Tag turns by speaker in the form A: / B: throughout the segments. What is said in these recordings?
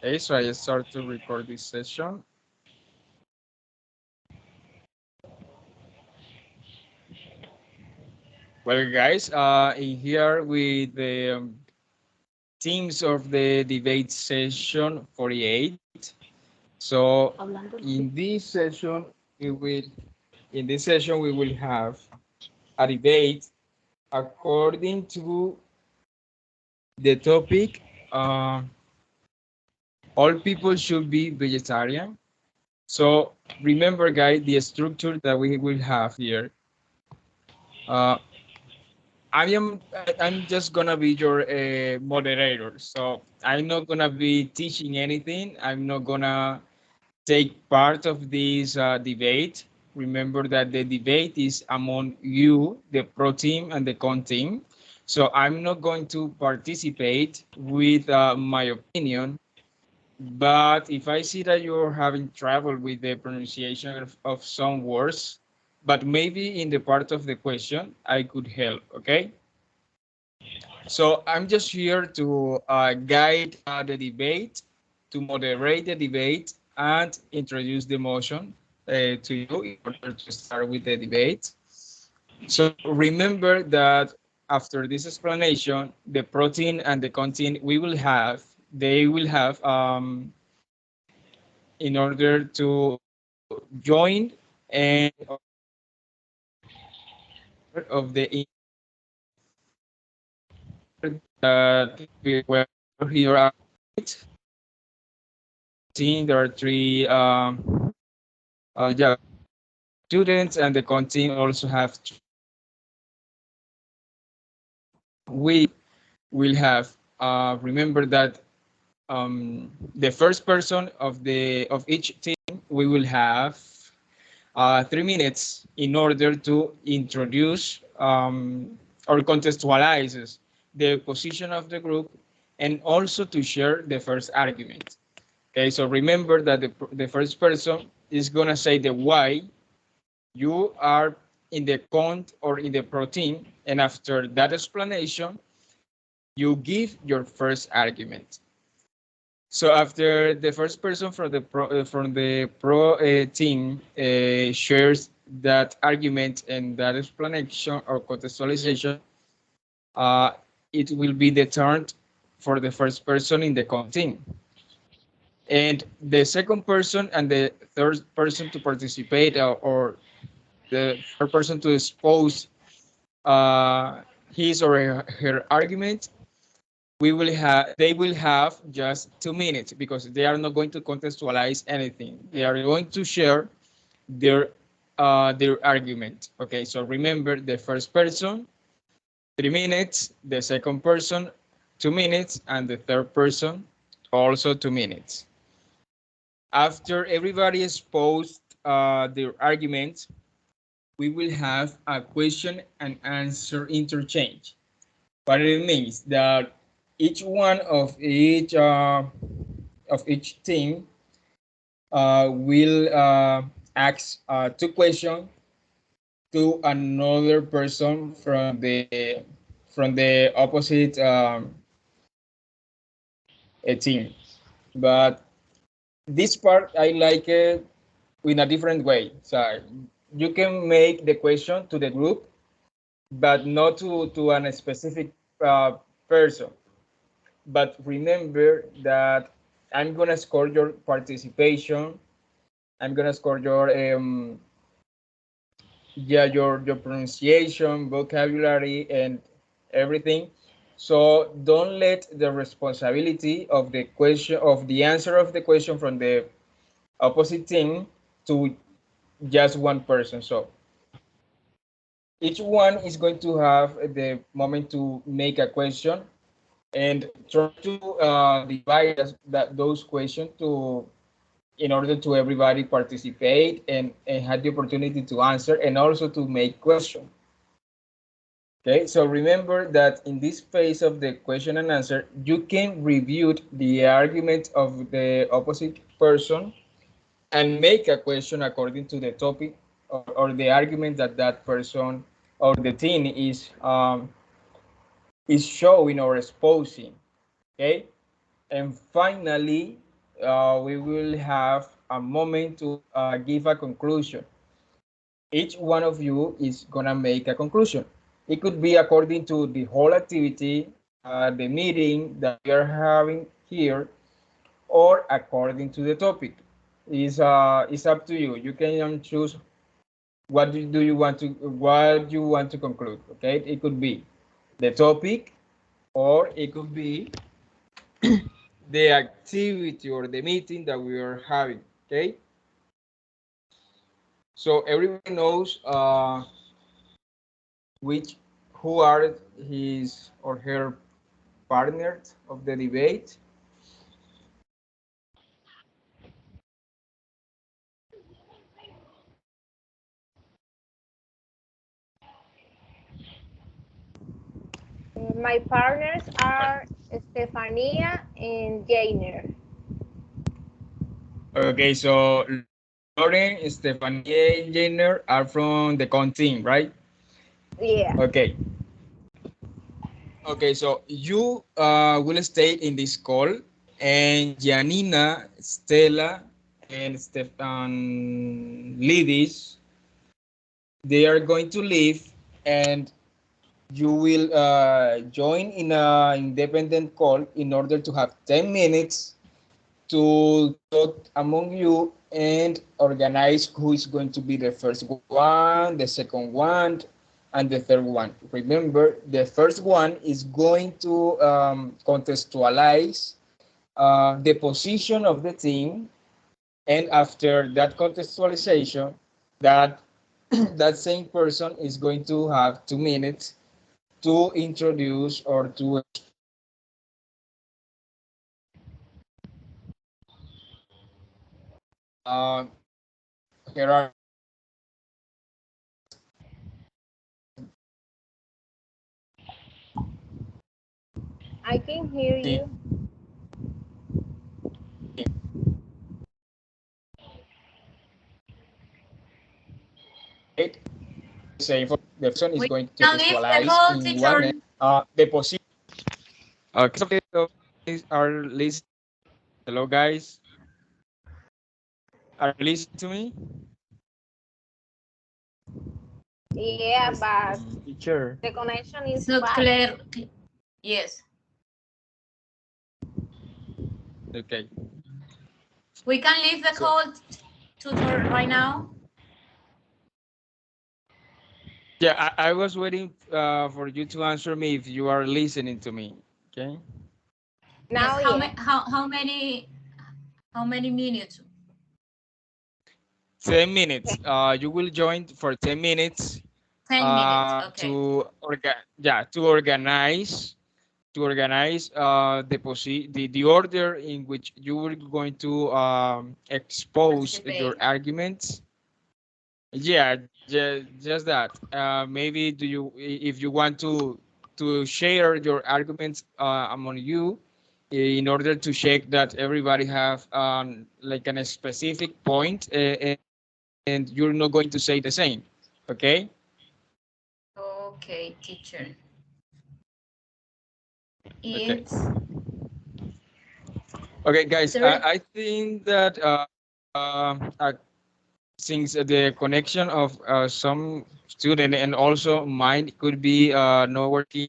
A: Okay, so I start to record this session. Well, guys, in here with the teams of the debate session 48. So in this session, we will in this session we will have a debate according to the topic. Uh, all people should be vegetarian. So remember, guys, the structure that we will have here. Uh, I'm just gonna be your moderator. So I'm not gonna be teaching anything. I'm not gonna take part of this debate. Remember that the debate is among you, the pro team and the con team. So I'm not going to participate with my opinion. But if I see that you're having trouble with the pronunciation of some words, but maybe in the part of the question, I could help. Okay. So I'm just here to guide the debate, to moderate the debate, and introduce the motion to you in order to start with the debate. So remember that after this explanation, the protein and the content they will have in order to join and of the where here are there are three yeah, students and the content also have we will have remember that the first person of each team we will have 3 minutes in order to introduce or contextualizes the position of the group and also to share the first argument. Okay, so remember that the first person is gonna say the why you are in the cont or in the protein, and after that explanation, you give your first argument. So after the first person from the pro team shares that argument and that explanation or contextualization, uh, it will be the turn for the first person in the con team. And the second person and the third person to participate or the third person to expose his or her argument, they will have just 2 minutes because they are not going to contextualize anything. They are going to share their argument. Okay, so remember the first person 3 minutes, the second person 2 minutes, and the third person also 2 minutes. After everybody exposed their argument, we will have a question and answer interchange. What it means that each one of each team will ask two questions to another person from the opposite team. But this part I like it in a different way. So you can make the question to the group, but not to a specific person. But remember that I'm gonna score your participation. I'm gonna score your yeah your pronunciation, vocabulary, and everything. So don't let the responsibility of the question of the answer of the question from the opposite team to just one person. So each one is going to have the moment to make a question and try to divide those questions to in order to everybody participate and have the opportunity to answer and also to make questions. Okay, so remember that in this phase of the question and answer, you can review the argument of the opposite person and make a question according to the topic or the argument that that person or the team is showing or exposing. Okay, and finally, we will have a moment to give a conclusion. Each one of you is gonna make a conclusion. It could be according to the whole activity, the meeting that we are having here, or according to the topic. It's up to you. You can choose do you want to conclude. Okay, it could be the topic, or it could be the activity or the meeting that we are having. Okay, so everybody knows which who are his or her partners of the debate.
B: My partners are Stefania and Jainer.
A: Okay, so Lauren, Stephanie, and Jenner are from the con team, right?
B: Yeah.
A: Okay. Okay, so you will stay in this call, and Janina, Stella, and Stefan Lidis, they are going to leave, and you will join in an independent call in order to have 10 minutes to talk among you and organize who is going to be the first one, the second one, and the third one. Remember, the first one is going to contextualize the position of the team, and after that contextualization, that that same person is going to have 2 minutes to introduce or to uh, here are
B: I can hear
A: the
B: you.
A: say for the person is
C: We
A: going to
C: can leave the
A: contextualize
C: call,
A: in one
C: teacher.
A: minute the position. Okay, so guys are listening. Hello, guys. Are you listening to me?
B: Yeah,
A: Yes,
B: but
A: yes, teacher.
B: the connection
C: It's
B: is
C: not
B: bad.
C: clear. Yes.
A: Okay.
C: We can leave the
A: So
C: call, tutor, right now.
A: yeah, I was waiting for you to answer me if you are listening to me. Okay.
C: Yes.
B: Now, yeah.
C: How many minutes?
A: 10 minutes. You will join for 10 minutes
C: 10 minutes. Okay.
A: to organize the order in which you were going to expose your
C: Participate.
A: arguments. Yeah, just that. Maybe if you want to share your arguments among you, in order to check that everybody have like a specific point, and you're not going to say the same. Okay.
C: Okay, teacher.
A: Okay.
C: It's
A: Okay, guys.
C: third.
A: I think that since the connection of some student and also mine could be not working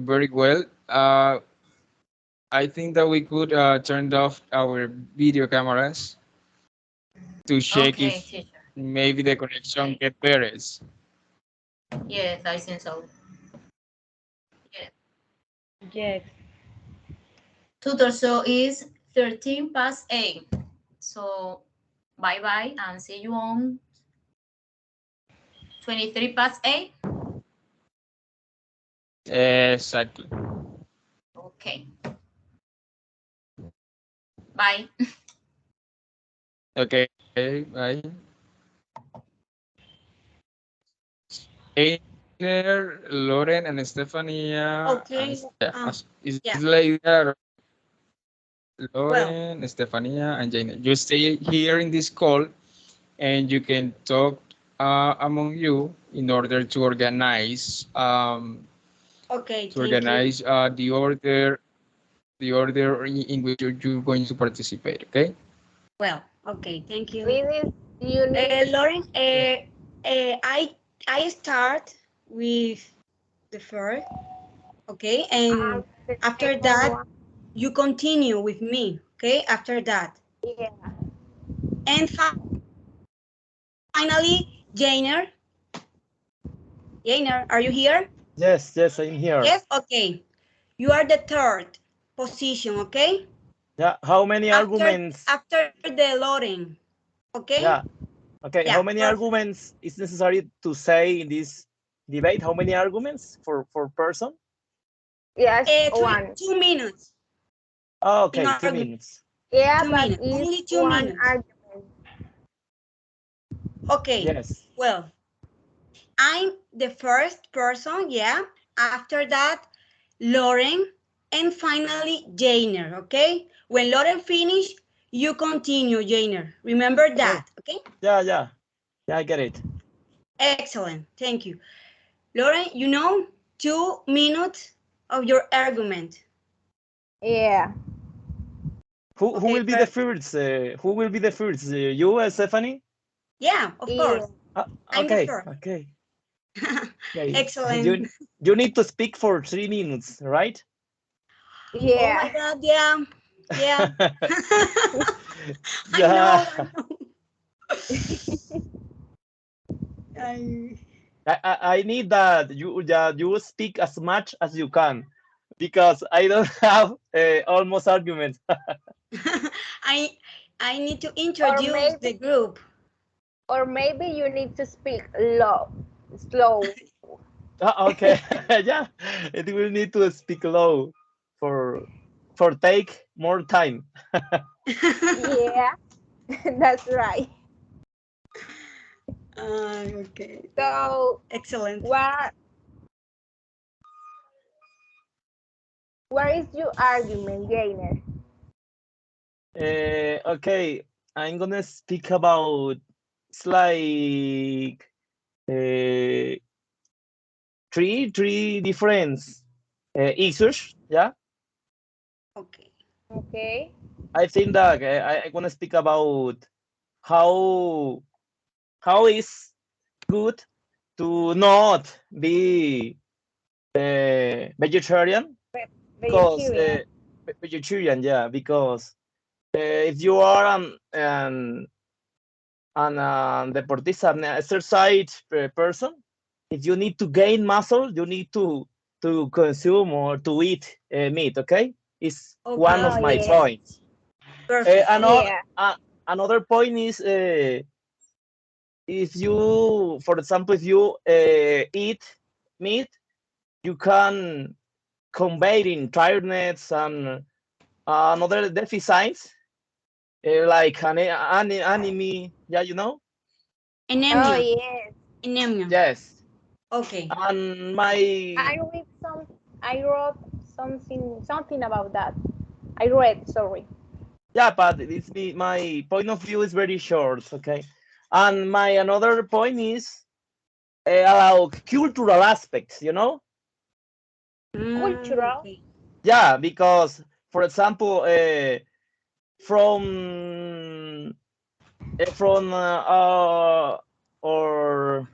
A: very well. I think that we could turn off our video cameras to check
C: Okay,
A: if
C: teacher.
A: maybe the connection
C: Okay.
A: get better.
C: Yes, I think so. Yes.
B: Yes.
C: Tutor, so is 13 past 8. So bye bye and see you on 23 past 8.
A: Exactly.
C: Okay. Bye.
A: Okay. Bye. Einer, Lauren, and Stefania.
D: Okay.
A: Is
D: Yeah.
A: it like that?
D: Well,
A: Lauren, Stefania, and Jane. You stay here in this call, and you can talk among you in order
D: okay.
A: to
D: Thank you.
A: organize the order the order in which you're going to participate, okay?
E: Well, okay, thank you.
B: Really, you need
E: Lauren, I start with the first, okay, and
B: the
E: after
B: second
E: that,
B: one.
E: you continue with me, okay, after that.
B: Yeah.
E: And finally, Jainer. Jainer, are you here?
D: Yes, yes, I'm here.
E: Yes, okay. You are the third position, okay?
D: Yeah, how many arguments?
E: After the loading, okay?
D: Yeah, okay.
E: Yeah,
D: How many
E: perfect.
D: arguments is necessary to say in this debate? How many arguments for person?
B: Yes, one.
E: 2 minutes.
D: Oh, okay,
E: In
D: 2
E: argument.
D: minutes.
B: Yeah,
E: 2
B: but
E: minutes.
B: it's
E: Only 2
B: one
E: minutes.
B: argument.
E: Okay.
D: Yes.
E: Well, I'm the first person, yeah. After that, Lauren, and finally, Jainer, okay? When Lauren finish, you continue, Jainer. Remember that, okay?
D: Yeah, yeah. Yeah, I get it.
E: Excellent, thank you. Lauren, you know, 2 minutes of your argument.
B: Yeah.
D: Who
E: Okay,
D: will be the first? Who will be the first? You, Stephanie?
E: Yeah, of course. I'm the
D: Okay,
E: first.
D: okay. Okay.
E: Excellent.
D: You need to speak for 3 minutes, right?
E: Oh my
B: Yeah.
E: God, yeah. Yeah. I
D: Yeah.
E: know.
D: I need that you speak as much as you can, because I don't have almost arguments.
E: I need to introduce the group.
B: Or maybe you need to speak slow.
D: Okay. Yeah, it will need to speak low for take more time.
B: Yeah, that's right.
E: Okay.
B: So
E: Excellent.
B: what is your argument, Gainer?
D: Okay, I'm gonna speak about, it's like three different issues. Yeah,
E: Okay.
B: Okay.
D: I think that I want to speak about how is good to not be vegetarian, because
B: Vegetarian.
D: vegetarian, yeah, because if you are an deportista, an exercise person, if you need to gain muscle, you need to consume or to eat meat. Okay, it's one of
B: Oh,
D: my
B: yeah.
D: points.
E: Perfect.
D: Another point is, if you, for example, if you eat meat, you can combat in tiredness and another deficits, like anemia. Yeah, you know.
B: Oh,
E: Anemia.
B: yes.
E: Anemia.
D: Yes.
E: Okay.
D: And my
B: I wrote something about that. I read, sorry.
D: yeah, but it's my point of view is very short. Okay. And my another point is about cultural aspects. You know.
B: Cultural.
E: Okay.
D: Yeah, because, for example, from or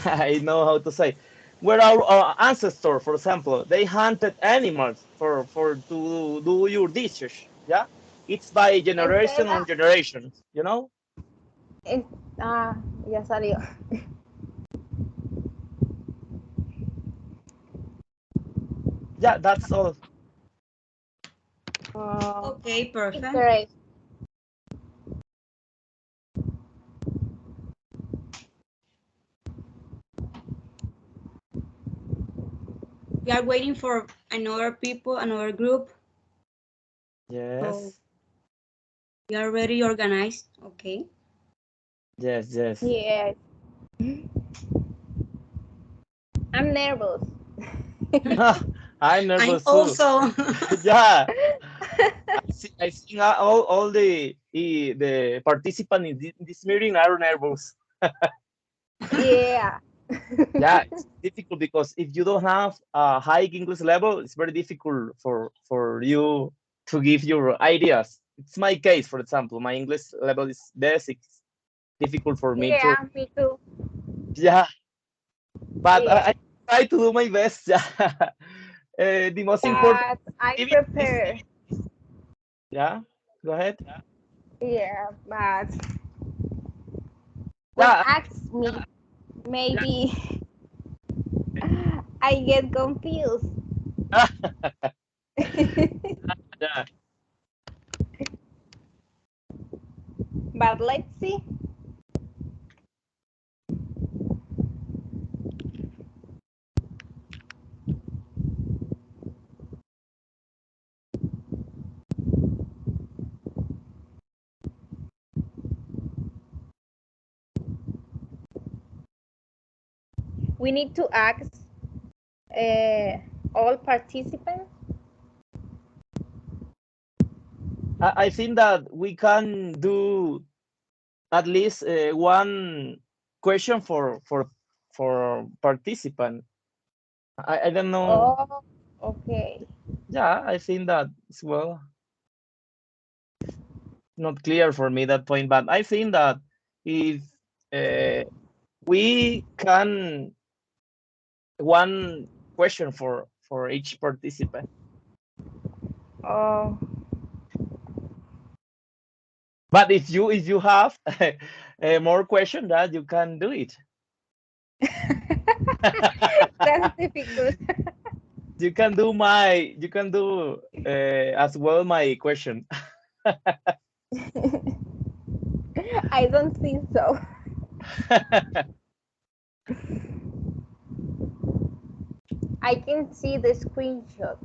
D: I know how to say, where our ancestors, for example, they hunted animals for to do your dishes. Yeah, it's by generation on
B: Estela,
D: generation. You know.
B: es- ya salió.
D: Yeah, that's all.
E: Okay, perfect.
B: Interest.
E: We are waiting for another people, another group.
D: Yes.
E: So we are already organized. Okay.
D: Yes. Yes.
B: Yes. I'm nervous.
D: I'm nervous too.
E: Also.
D: Yeah. I think all the participants in this meeting are nervous.
B: Yeah.
D: Yeah, it's difficult because if you don't have a high English level, it's very difficult for you to give your ideas. It's my case, for example. My English level is basic. It's difficult for me to,
B: Yeah, me too.
D: yeah, but
B: Yeah,
D: I try to do my best. Yeah. The most important
B: but I'm
D: activity is,
B: prepared.
D: yeah, go ahead.
B: Yeah, but when
D: Yeah,
B: asked me, maybe I get confused.
D: yeah.
B: But let's see. We need to ask uh, all participants.
D: I think that we can do at least one question for participant. I don't know.
B: Oh, okay.
D: Yeah, I think that it's well not clear for me that point, but I think that if uh, we can one question for each participant.
B: Oh,
D: But if you have more question, that you can do it.
B: that's difficult.
D: You can do as well my question.
B: I don't think so. I can see the screenshot.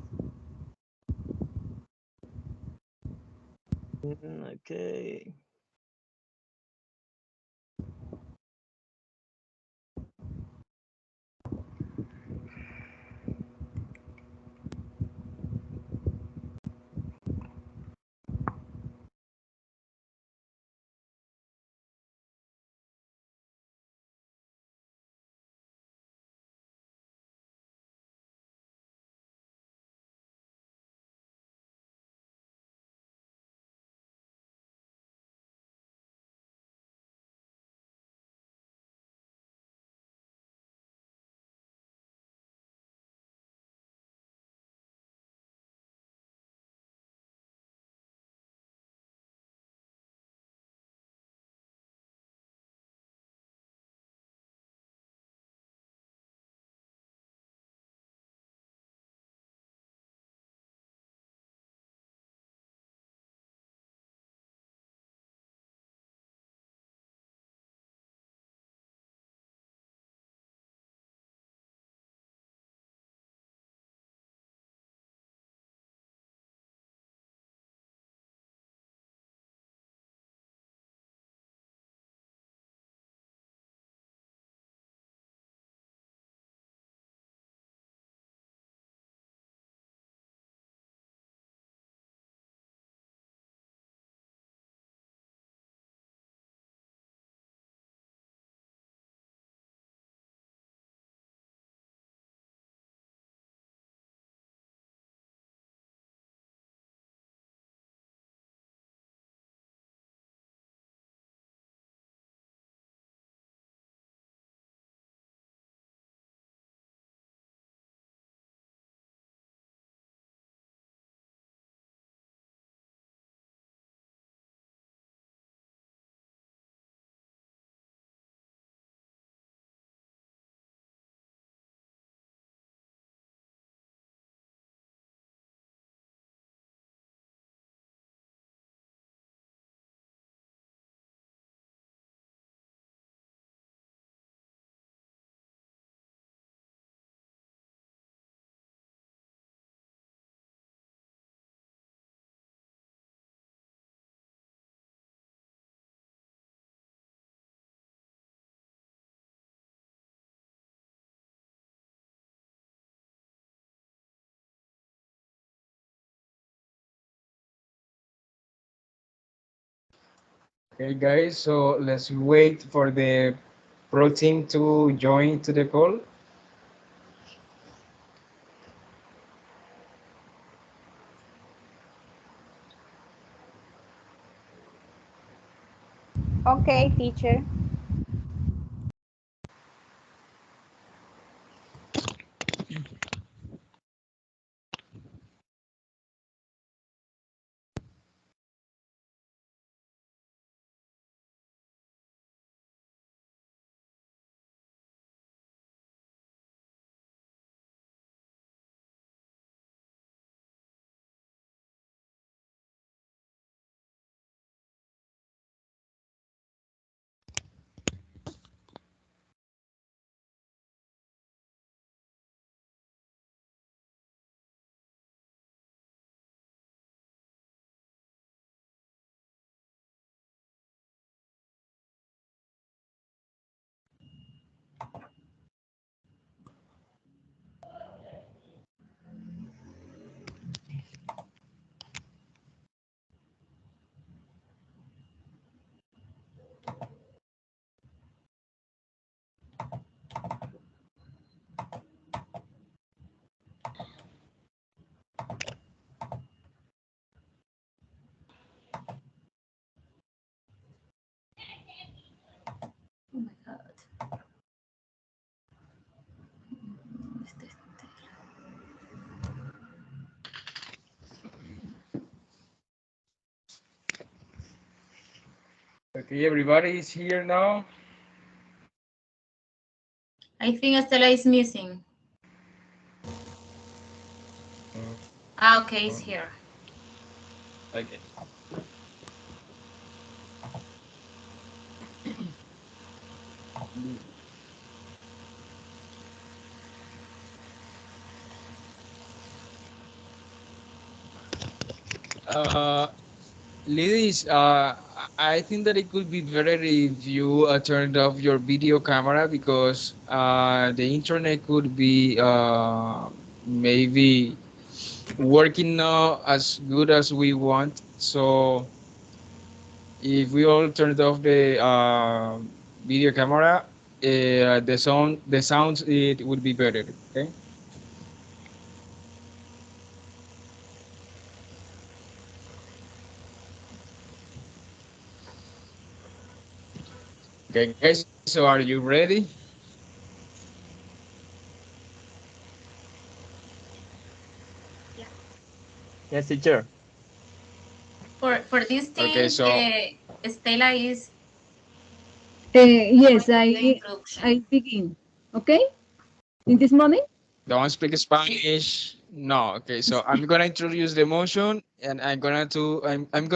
D: Okay.
A: Okay, guys, so let's wait for the pro team to join to the call?
B: Okay, teacher.
C: Oh my God.
A: Okay, everybody is here now.
C: I think Estela is missing. Ah, okay, it's here.
A: Okay. Ladies, I think that it could be better if you turned off your video camera because the internet could be maybe working not as good as we want. So if we all turned off the video camera, the sounds it would be better. Okay. Okay, guys. So are you ready?
D: Yes, teacher.
C: For this
A: Okay.
C: thing,
A: So
C: Estela is
F: Yes,
C: going to do the introduction.
F: I begin. Okay? In this moment?
A: don't speak Spanish. No. Okay. So I'm gonna introduce the motion, and I'm going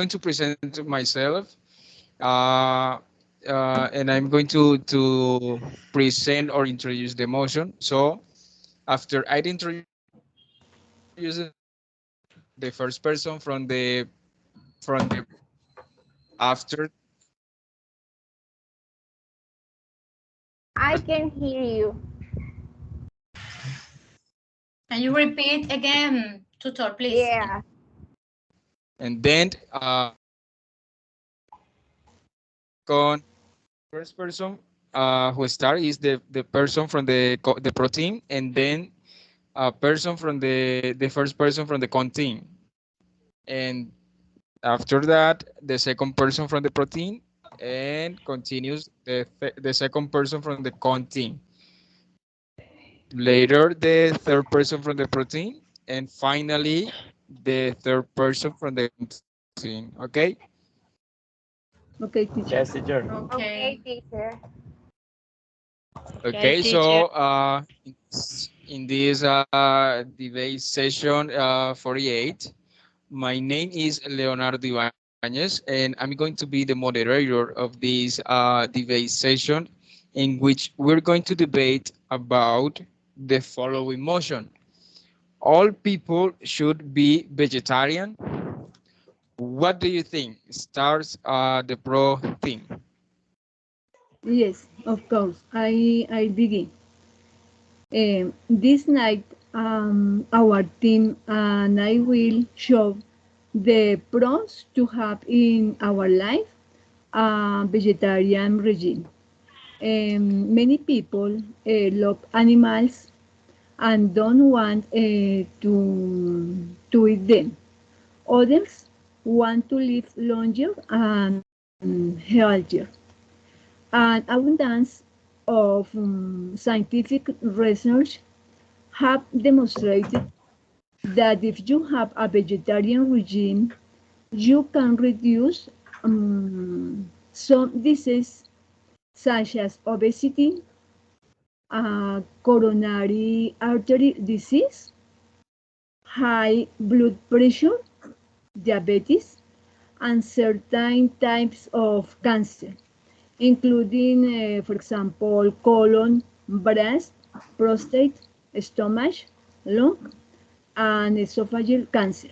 A: to present myself. Uh, and I'm going to present or introduce the motion. So after I introduce it, the first person from the after.
B: I can hear you.
C: Can you repeat again, tutor, please?
B: Yeah.
A: And then con first person who start is the person from the pro team, and then a person from the first person from the con team, and after that the second person from the pro team, and continues the second person from the con team. Later the third person from the pro team, and finally the third person from the team. Okay.
F: Okay, teacher.
D: Yes, teacher.
B: Okay,
C: Okay.
B: teacher.
A: Okay,
C: teacher.
A: so in this debate session 48, my name is Leonardo Ibanez, and I'm going to be the moderator of this debate session, in which we're going to debate about the following motion. All people should be vegetarian. What do you think? Starts the pro team.
F: Yes, of course. I begin. This night, our team and I will show the pros to have in our life a vegetarian regime. Many people love animals and don't want to eat them. Others want to live longer and healthier. An abundance of scientific research have demonstrated that if you have a vegetarian regime, you can reduce some diseases such as obesity, coronary artery disease, high blood pressure, diabetes, and certain types of cancer, including, for example, colon, breast, prostate, stomach, lung, and esophageal cancer.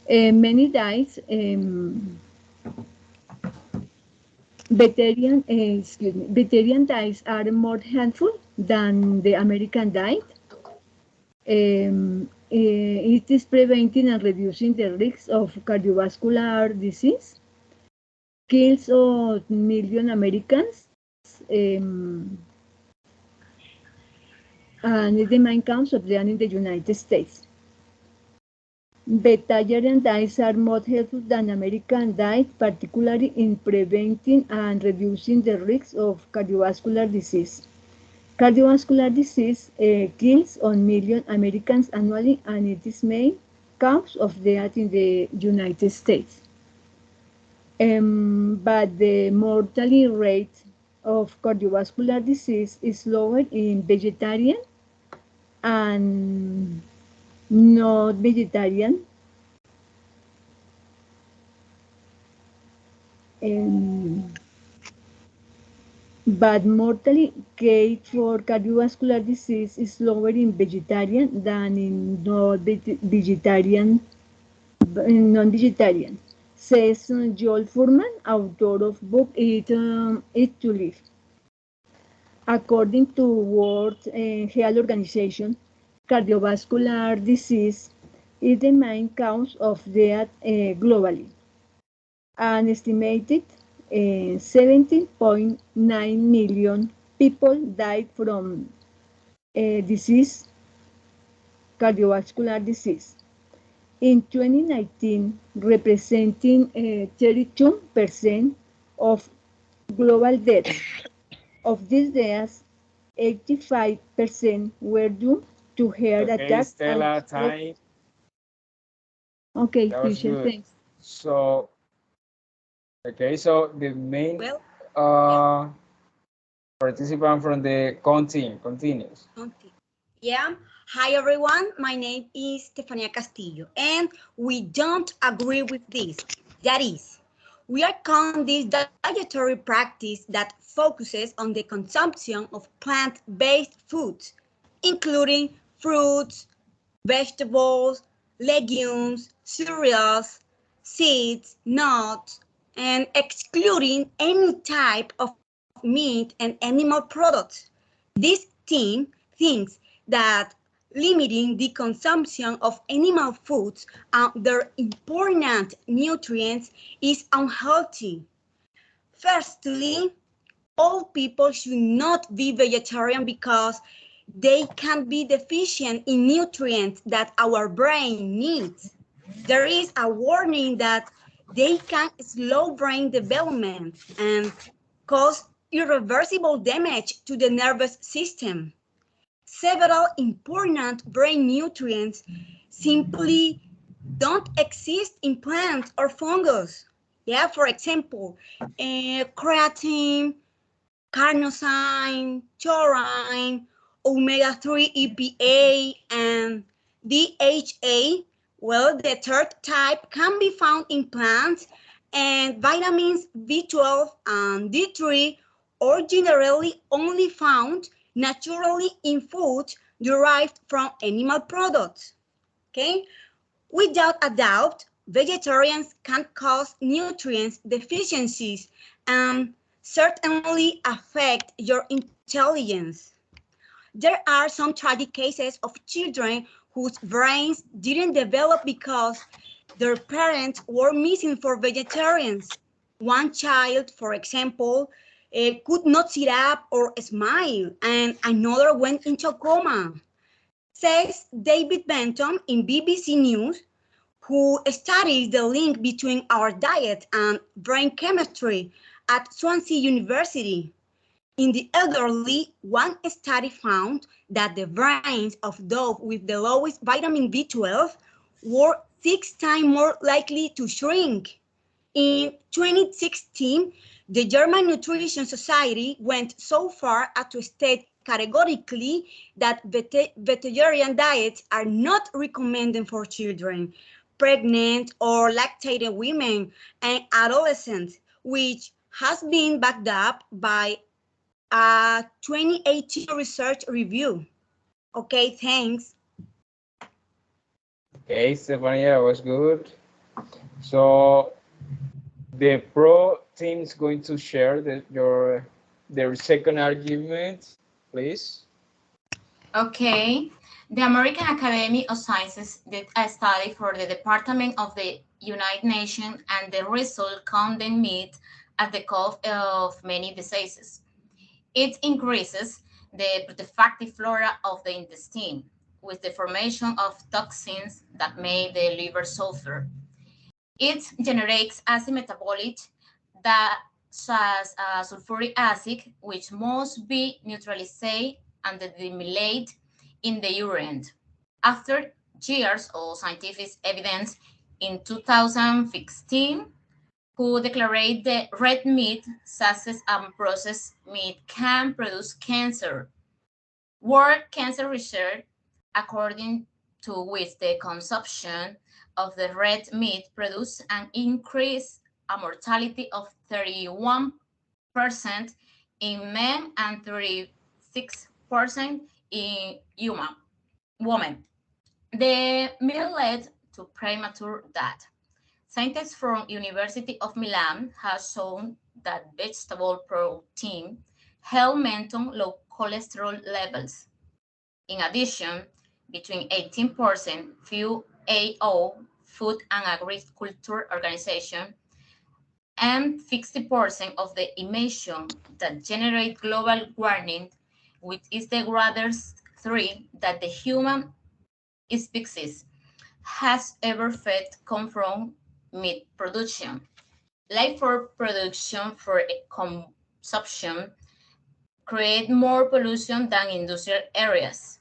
F: Many diets, vegetarian diets are more helpful than the American diet. It is preventing and reducing the risk of cardiovascular disease, kills of million Americans, and is the main cause of death in the United States. Vegetarian diets are more helpful than American diet, particularly in preventing and reducing the risk of cardiovascular disease. Cardiovascular disease kills 1 million Americans annually, and it is main cause of death in the United States. But the mortality rate of cardiovascular disease is lower in vegetarian and not vegetarian. But mortality rate for cardiovascular disease is lower in vegetarian than in non-vegetarian, says Joel Fuhrman, author of book Eat to Live. According to World Health Organization, cardiovascular disease is the main cause of death globally. An estimated 17.9 million people died from disease, cardiovascular disease. In 2019, representing 32% of global deaths. Of these deaths, 85% were due to heart
A: Okay,
F: attacks.
A: Stella, time.
F: Okay,
A: That was
F: teacher,
A: good.
F: thanks.
A: So, okay, so the main
E: Well,
A: participant from the continues.
E: Yeah. Hi, everyone. My name is Stefania Castillo, and we don't agree with this. That is, we are calling this dietary practice that focuses on the consumption of plant-based foods, including fruits, vegetables, legumes, cereals, seeds, nuts, and excluding any type of meat and animal products. This team thinks that limiting the consumption of animal foods and their important nutrients is unhealthy. Firstly, all people should not be vegetarian because they can be deficient in nutrients that our brain needs. There is a warning that they can slow brain development and cause irreversible damage to the nervous system. Several important brain nutrients simply don't exist in plants or fungus. Yeah, for example, creatine, carnosine, taurine, omega-3 EPA, and DHA. Well, the third type can be found in plants, and vitamins B12 and D3 are generally only found naturally in foods derived from animal products. Okay? Without a doubt, vegetarians can cause nutrients deficiencies and certainly affect your intelligence. There are some tragic cases of children whose brains didn't develop because their parents were missing for vegetarians. One child, for example, could not sit up or smile, and another went into a coma, says David Benton in BBC News, who studies the link between our diet and brain chemistry at Swansea University. In the elderly, one study found that the brains of those with the lowest vitamin B12 were 6 times more likely to shrink. In 2016, the German Nutrition Society went so far as to state categorically that vegetarian diets are not recommended for children, pregnant or lactating women, and adolescents, which has been backed up by a 2018 research review. Okay, thanks.
A: Okay, Stefania, that was good. So the pro team is going to share their second argument, please.
C: Okay. The American Academy of Sciences did a study for the Department of the United Nations, and the result condemned meat as the cause of many diseases. It increases the protective flora of the intestine with the formation of toxins that may the liver suffer. It generates acid metabolites that such as sulfuric acid, which must be neutralized and eliminated in the urine. After years of scientific evidence, in 2016, who declared that red meat, such as processed meat, can produce cancer. World Cancer Research, according to which the consumption of the red meat produced an increase a mortality of 31% in men and 36% in women. The meal led to premature death. Scientists from University of Milan have shown that vegetable protein help maintain low cholesterol levels. In addition, between 18% FAO, Food and Agriculture Organization, and 60% of the emissions that generate global warming, which is the greatest threat that the human species has ever faced, come from meat production. Like for production for consumption, create more pollution than industrial areas.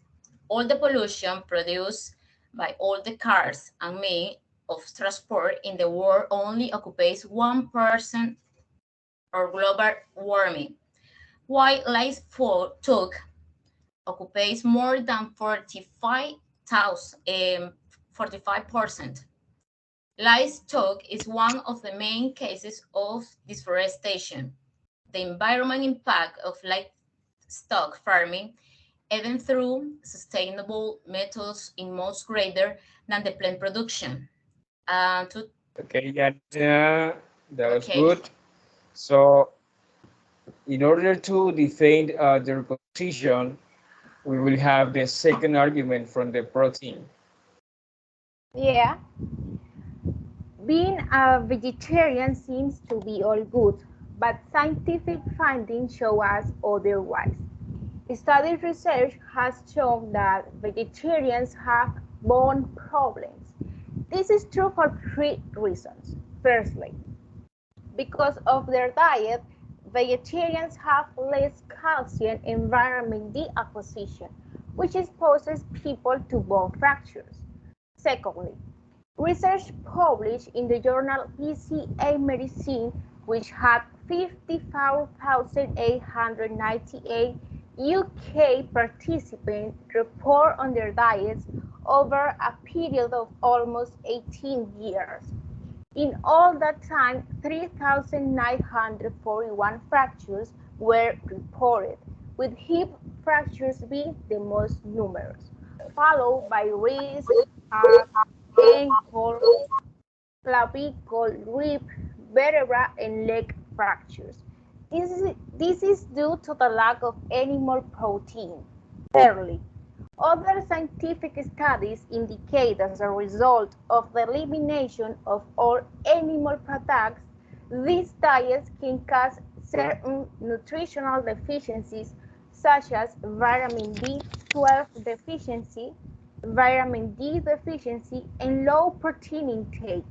C: All the pollution produced by all the cars and means of transport in the world only occupies 1% of global warming, while livestock occupies more than 45%. Livestock is one of the main cases of deforestation. The environmental impact of livestock farming, even through sustainable methods, is much greater than the plant production.
A: Okay, yeah, that was
C: Okay.
A: good. So, in order to defend their position, we will have the second argument from the pro team.
B: Yeah. Being a vegetarian seems to be all good, but scientific findings show us otherwise. Studied research has shown that vegetarians have bone problems. This is true for 3 reasons. Firstly, because of their diet, vegetarians have less calcium in vitamin D acquisition, which exposes people to bone fractures. Secondly, research published in the journal PCA Medicine, which had 54,898 UK participants report on their diets over a period of almost 18 years. In all that time, 3,941 fractures were reported, with hip fractures being the most numerous, followed by wrist, ankle, clavicle, rib, vertebra, and leg fractures. This is due to the lack of animal protein. Thirdly, other scientific studies indicate as a result of the elimination of all animal products, these diets can cause certain nutritional deficiencies such as vitamin B12 deficiency, vitamin D deficiency, and low protein intake.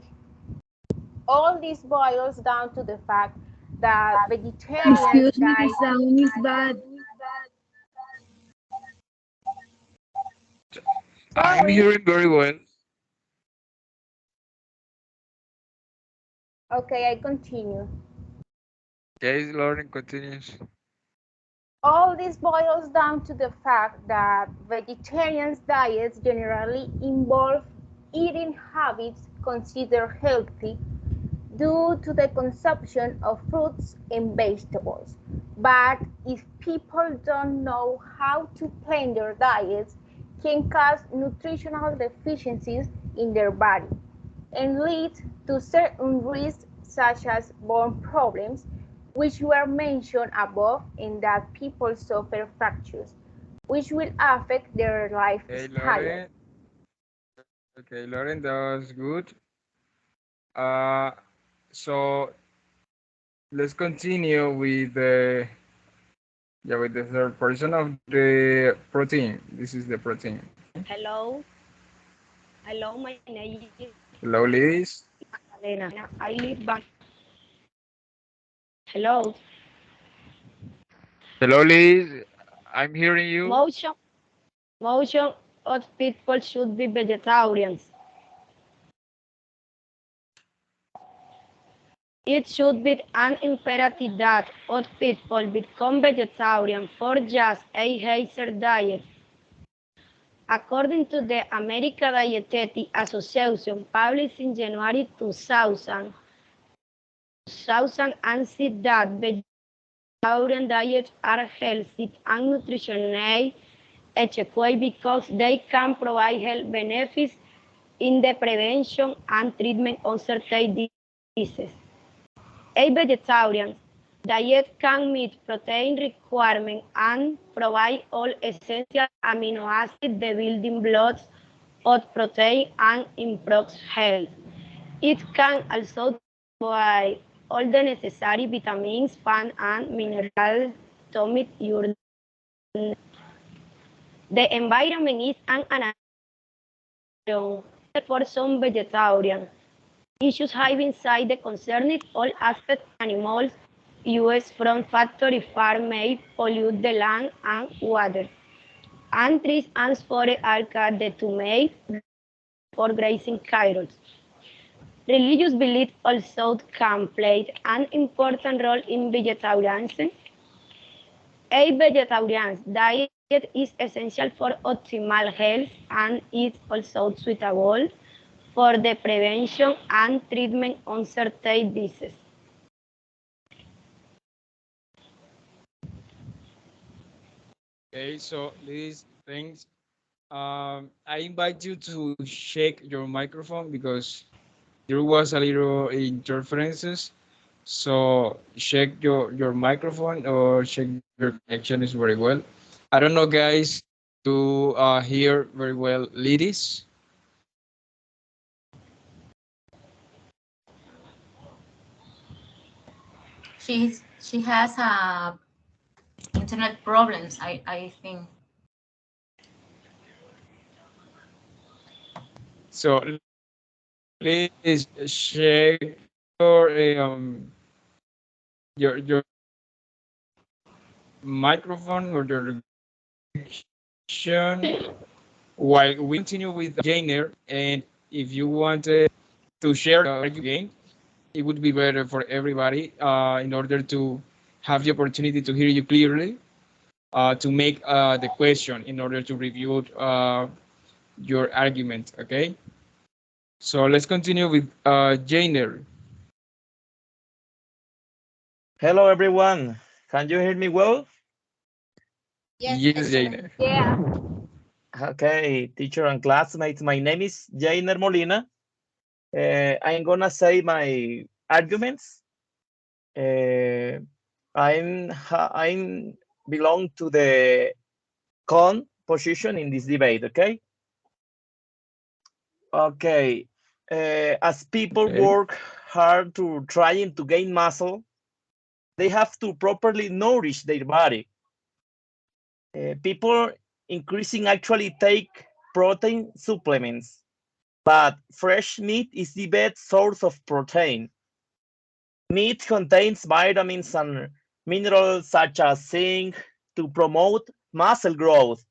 B: All this boils down to the fact that vegetarians
F: Excuse me, the
B: diet.
F: sound is bad.
A: I'm
B: Sorry.
A: hearing very well.
B: Okay, I continue.
A: Okay, Lauren continues.
B: All this boils down to the fact that vegetarians' diets generally involve eating habits considered healthy due to the consumption of fruits and vegetables. But if people don't know how to plan their diets, can cause nutritional deficiencies in their body and lead to certain risks such as bone problems, which were mentioned above, and that people suffer fractures, which will affect their
A: Okay,
B: lifestyle.
A: Lauren. Okay, Lauren, that was good. Uh, so let's continue with the third person of the protein. This is the protein.
G: Hello. Hello, my name is
A: Hello, ladies.
G: Magdalena. I live back. Hello.
A: Hello, ladies. I'm hearing you.
G: Motion of people should be vegetarians. It should be an imperative that all people become vegetarian for just a healthier diet. According to the American Dietetic Association, published in January 2000, and said that vegetarian diets are healthy and nutritionally adequate because they can provide health benefits in the prevention and treatment of certain diseases. A vegetarian diet can meet protein requirements and provide all essential amino acids, the building blocks of protein, and improves health. It can also provide all the necessary vitamins, fat, and minerals to meet your needs. The environment is an for some vegetarians. Issues have inside the concerned all aspects animals used from factory farm may pollute the land and water. And trees and forests are cut to make for grazing cattle. Religious belief also can play an important role in vegetarianism. A vegetarian diet is essential for optimal health and is also suitable for the prevention and treatment of certain diseases.
A: Okay, so ladies, thanks. I invite you to check your microphone because there was a little interferences. So check your microphone or check your connection is very well. I don't know, guys, to hear very well, ladies.
C: She has internet problems, I think.
A: So please check your your microphone or your connection while we continue with Jainer. And if you wanted to share the game, it would be better for everybody in order to have the opportunity to hear you clearly, to make the question in order to review your argument. Okay. So let's continue with Jainer.
D: Hello, everyone. Can you hear me well?
E: Yes,
A: Yes,
E: excellent.
A: Jainer.
B: Yeah.
D: Okay, teacher and classmates, my name is Jainer Molina. I'm gonna say my arguments. I'm belong to the con position in this debate. Okay. Okay. As people
A: Okay.
D: work hard to trying to gain muscle, they have to properly nourish their body. People increasing actually take protein supplements, but fresh meat is the best source of protein. Meat contains vitamins and minerals such as zinc to promote muscle growth,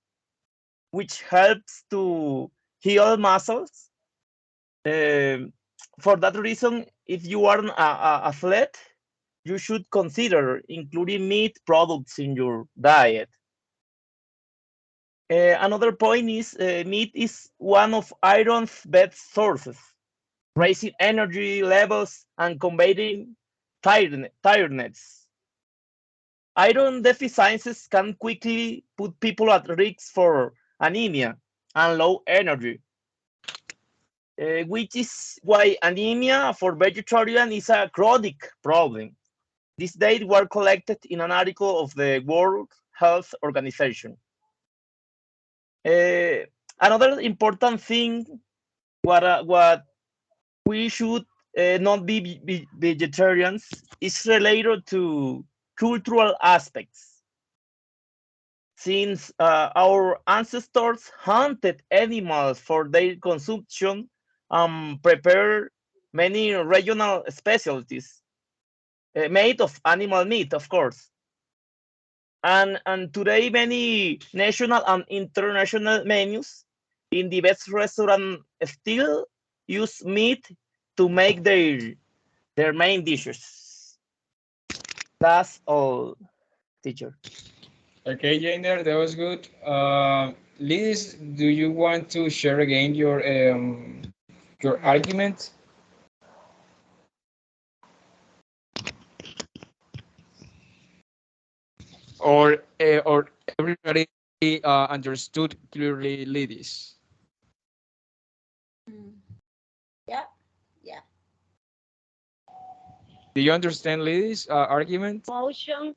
D: which helps to heal muscles. For that reason, if you are an athlete, you should consider including meat products in your diet. Another point is meat is one of iron's best sources, raising energy levels and combating tiredness. Iron deficiencies can quickly put people at risk for anemia and low energy, which is why anemia for vegetarian is a chronic problem. These data were collected in an article of the World Health Organization. Another important thing, what we should not be vegetarians, is related to cultural aspects. Since our ancestors hunted animals for their consumption and prepared many regional specialties made of animal meat, of course. And today, many national and international menus in the best restaurant still use meat to make their main dishes. That's all, teacher.
A: Okay, Jainer, that was good. Liz, do you want to share again your argument? Or everybody understood clearly, ladies?
E: Yeah, yeah.
A: Do you understand, ladies' argument?
G: Motion.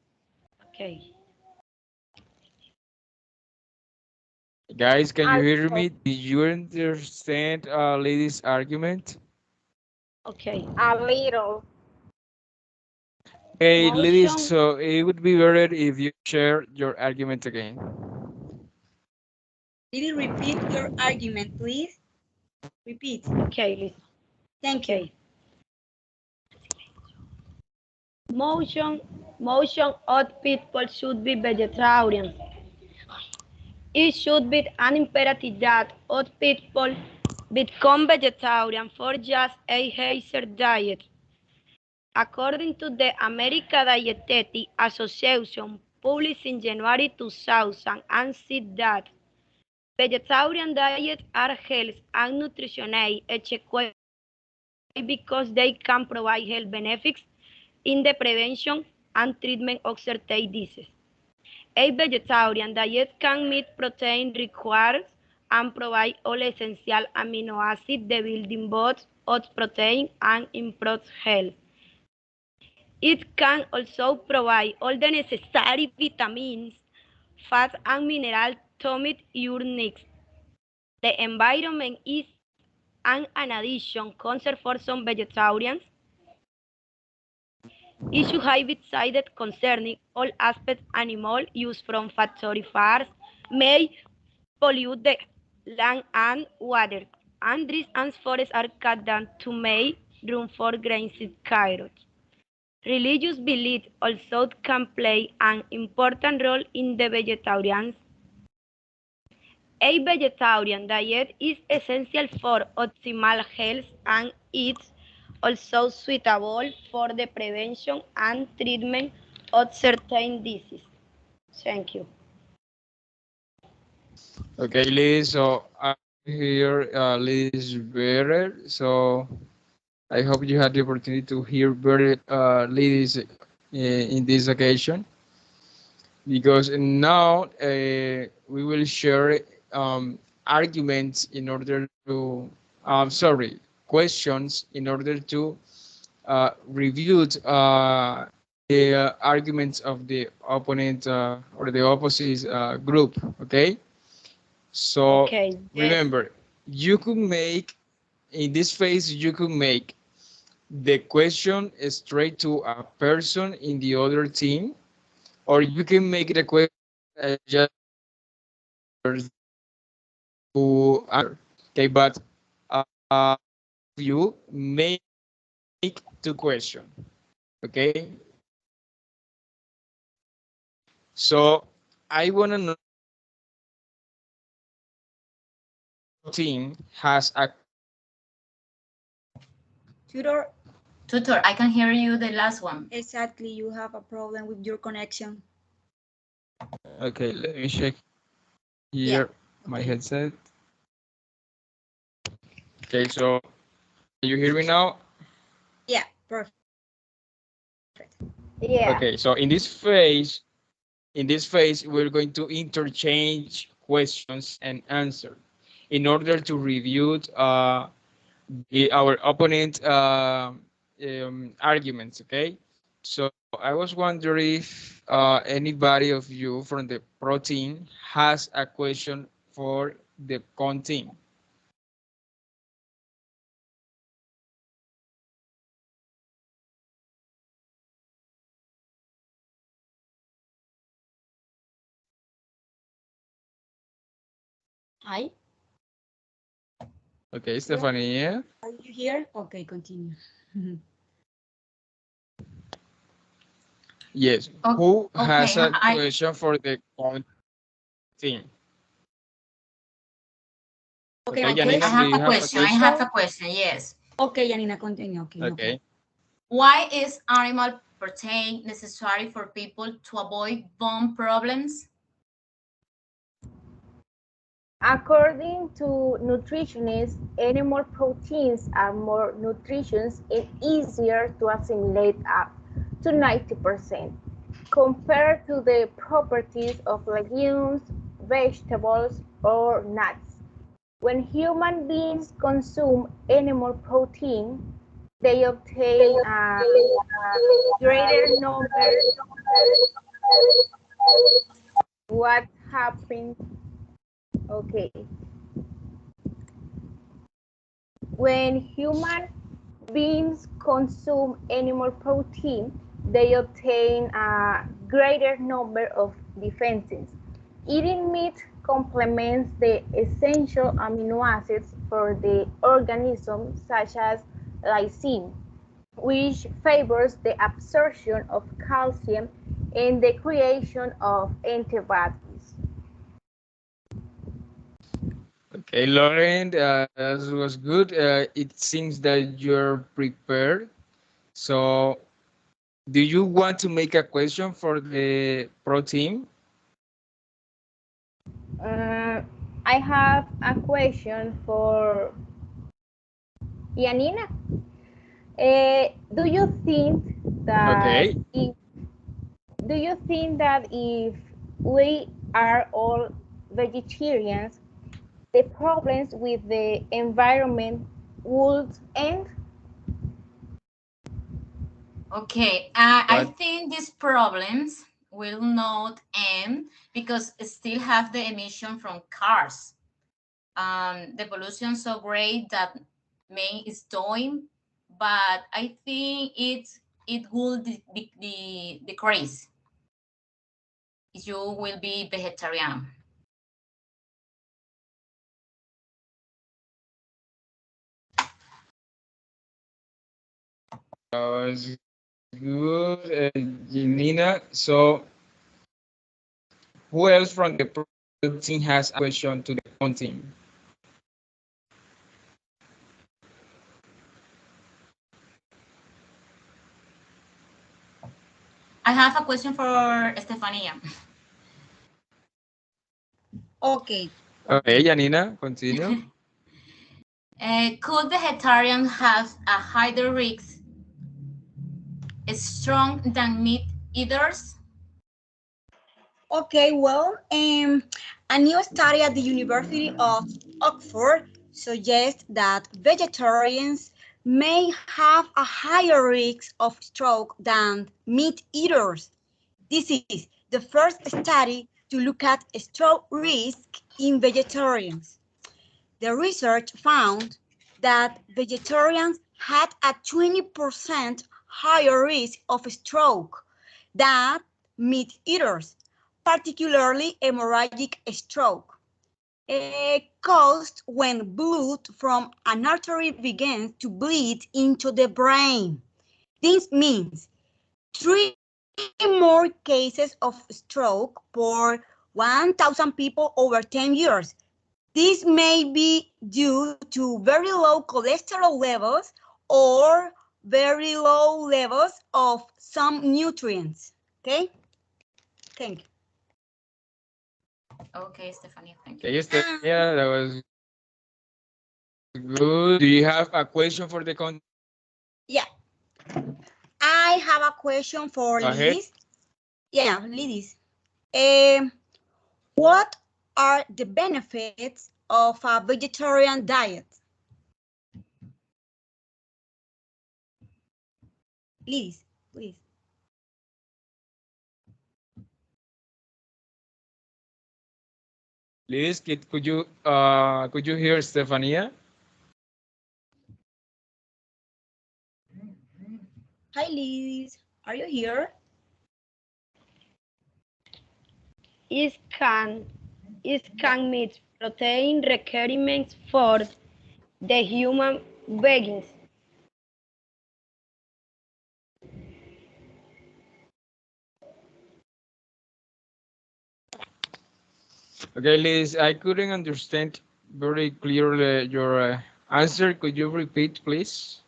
G: Okay.
A: Guys, can you hear
B: Also,
A: me? Do you understand ladies' argument?
G: Okay.
B: a little.
A: Hey, ladies,
G: Motion.
A: so it would be better if you share your argument again.
E: Did you repeat your argument, please? Repeat.
G: Okay, listen.
E: Thank you.
G: Okay. Motion of people should be vegetarian. It should be an imperative that all people become vegetarian for just a healthier diet. According to the American Dietetic Association, published in January 2000, and said that vegetarian diets are health and nutritional adequate because they can provide health benefits in the prevention and treatment of certain diseases. A vegetarian diet can meet protein requirements and provide all essential amino acids, the building blocks of protein, and improve health. It can also provide all the necessary vitamins, fats, and minerals to meet your needs. The environment is an addition concern for some vegetarians. Issues have been cited concerning all aspects animal use from factory farms may pollute the land and water, and trees and forests are cut down to make room for grain-seed carrots. Religious belief also can play an important role in the vegetarians. A vegetarian diet is essential for optimal health and it's also suitable for the prevention and treatment of certain diseases. Thank you.
A: Okay, Liz, so I hear Liz better. So I hope you had the opportunity to hear better Liz in this occasion. Because now we will share arguments in order to, sorry, questions in order to review the arguments of the opponent or the opposite group, okay? So
G: Okay.
A: remember, you could make, in this phase, you could make the question straight to a person in the other team, or you can make it a question just to answer. Okay, but you make two questions. Okay, so I want to know team has a
E: Tutor,
C: Tutor, I can hear you the last one.
E: exactly, you have a problem with your connection.
A: okay. Let me check here my
E: okay.
A: headset. Okay, so can you hear me now?
E: Yeah, perfect.
B: Yeah.
A: Okay, so in this phase, we're going to interchange questions and answer in order to review our opponent arguments. Okay, so I was wondering if anybody of you from the pro team has a question for the con team.
E: Hi,
A: Okay, Stephanie. Yeah?
E: are you here? Okay, continue.
A: Yes.
C: Oh,
A: Who has
C: okay,
A: a question for the con team?
E: Okay,
A: Okay,
E: my
A: Janina,
C: I
E: question.
A: do
C: have
A: you
C: a
A: have a
C: question. I
A: question?
C: have a question, yes.
E: Okay, Janina, continue. Okay, no problem.
A: Okay.
C: Why is animal protein necessary for people to avoid bone problems?
B: According to nutritionists, animal proteins are more nutritious and easier to assimilate up to 90% compared to the properties of legumes, vegetables, or nuts. When human beings consume animal protein, they obtain a greater number. What happens? Okay. When human beings consume animal protein, they obtain a greater number of defenses. Eating meat complements the essential amino acids for the organism, such as lysine, which favors the absorption of calcium and the creation of antibodies.
A: Okay, Lauren, that was good. It seems that you're prepared. So, do you want to make a question for the pro team?
B: Uh, I have a question for Yanina. Do you think that
A: Okay.
B: if we are all vegetarians, the problems with the environment would end?
C: Okay, I
A: But
C: think these problems will not end because it still have the emission from cars. The pollution so great that man is doing, but I think it will decrease if you will be vegetarian.
A: was good, Janina. So, who else from the pro team has a question to the con team?
C: I have a question for Estefania.
E: Okay.
A: Okay, Janina, continue.
C: Could vegetarians have a higher risk strong than meat eaters?
E: Okay, well, a new study at the University of Oxford suggests that vegetarians may have a higher risk of stroke than meat eaters. This is the first study to look at stroke risk in vegetarians. The research found that vegetarians had a 20% higher risk of stroke than meat eaters, particularly hemorrhagic stroke, caused when blood from an artery begins to bleed into the brain. This means 3 more cases of stroke per 1,000 people over 10 years. This may be due to very low cholesterol levels or very low levels of some nutrients. Okay? Thank you.
C: Okay, Stephanie, thank you.
A: Okay, Stefania, that was good. Do you have a question for the content?
E: Yeah. I have a question for
A: Go ahead.
E: Lidis. Yeah, Lidis. What are the benefits of a vegetarian diet? Lidis, please.
A: Liz, could you hear Stefania?
E: Hi, Lidis. Are you here?
G: It can meet protein requirements for the human beings.
A: Okay, Liz, I couldn't understand very clearly your answer. Could you repeat, please?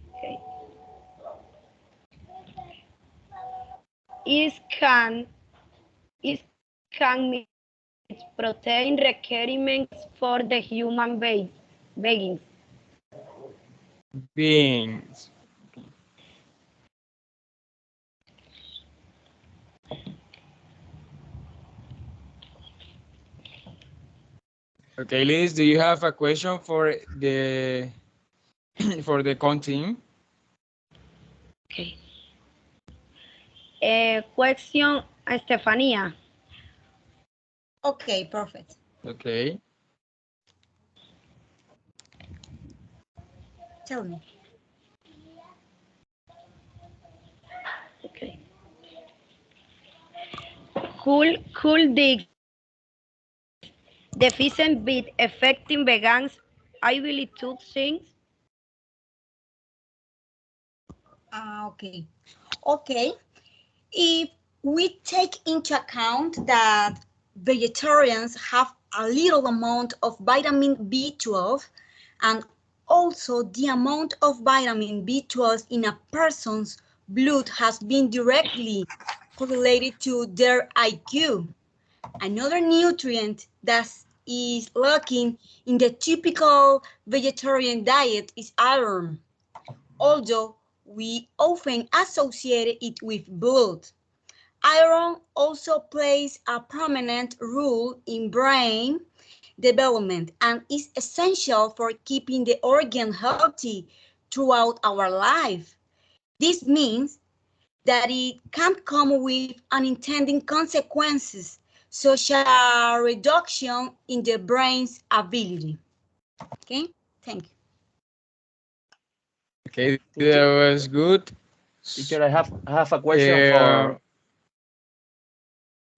G: Okay. It can meet protein requirements for the human beings.
A: Beings. Okay, Liz, do you have a question for the for the content?
G: Okay. Question, Estefania.
E: Okay, perfect.
A: Okay.
E: Tell me.
G: Okay. Could the deficient be affecting vegans' ability to think?
E: Okay. Okay. If we take into account that vegetarians have a little amount of vitamin B12 and also the amount of vitamin B12 in a person's blood has been directly correlated to their IQ. Another nutrient that is lacking in the typical vegetarian diet is iron, although we often associate it with blood. Iron also plays a prominent role in brain development and is essential for keeping the organ healthy throughout our life. This means that it can come with unintended consequences, such as a reduction in the brain's ability. Okay, thank you.
A: Okay,
D: Teacher,
A: that was good.
D: teacher, I have a question for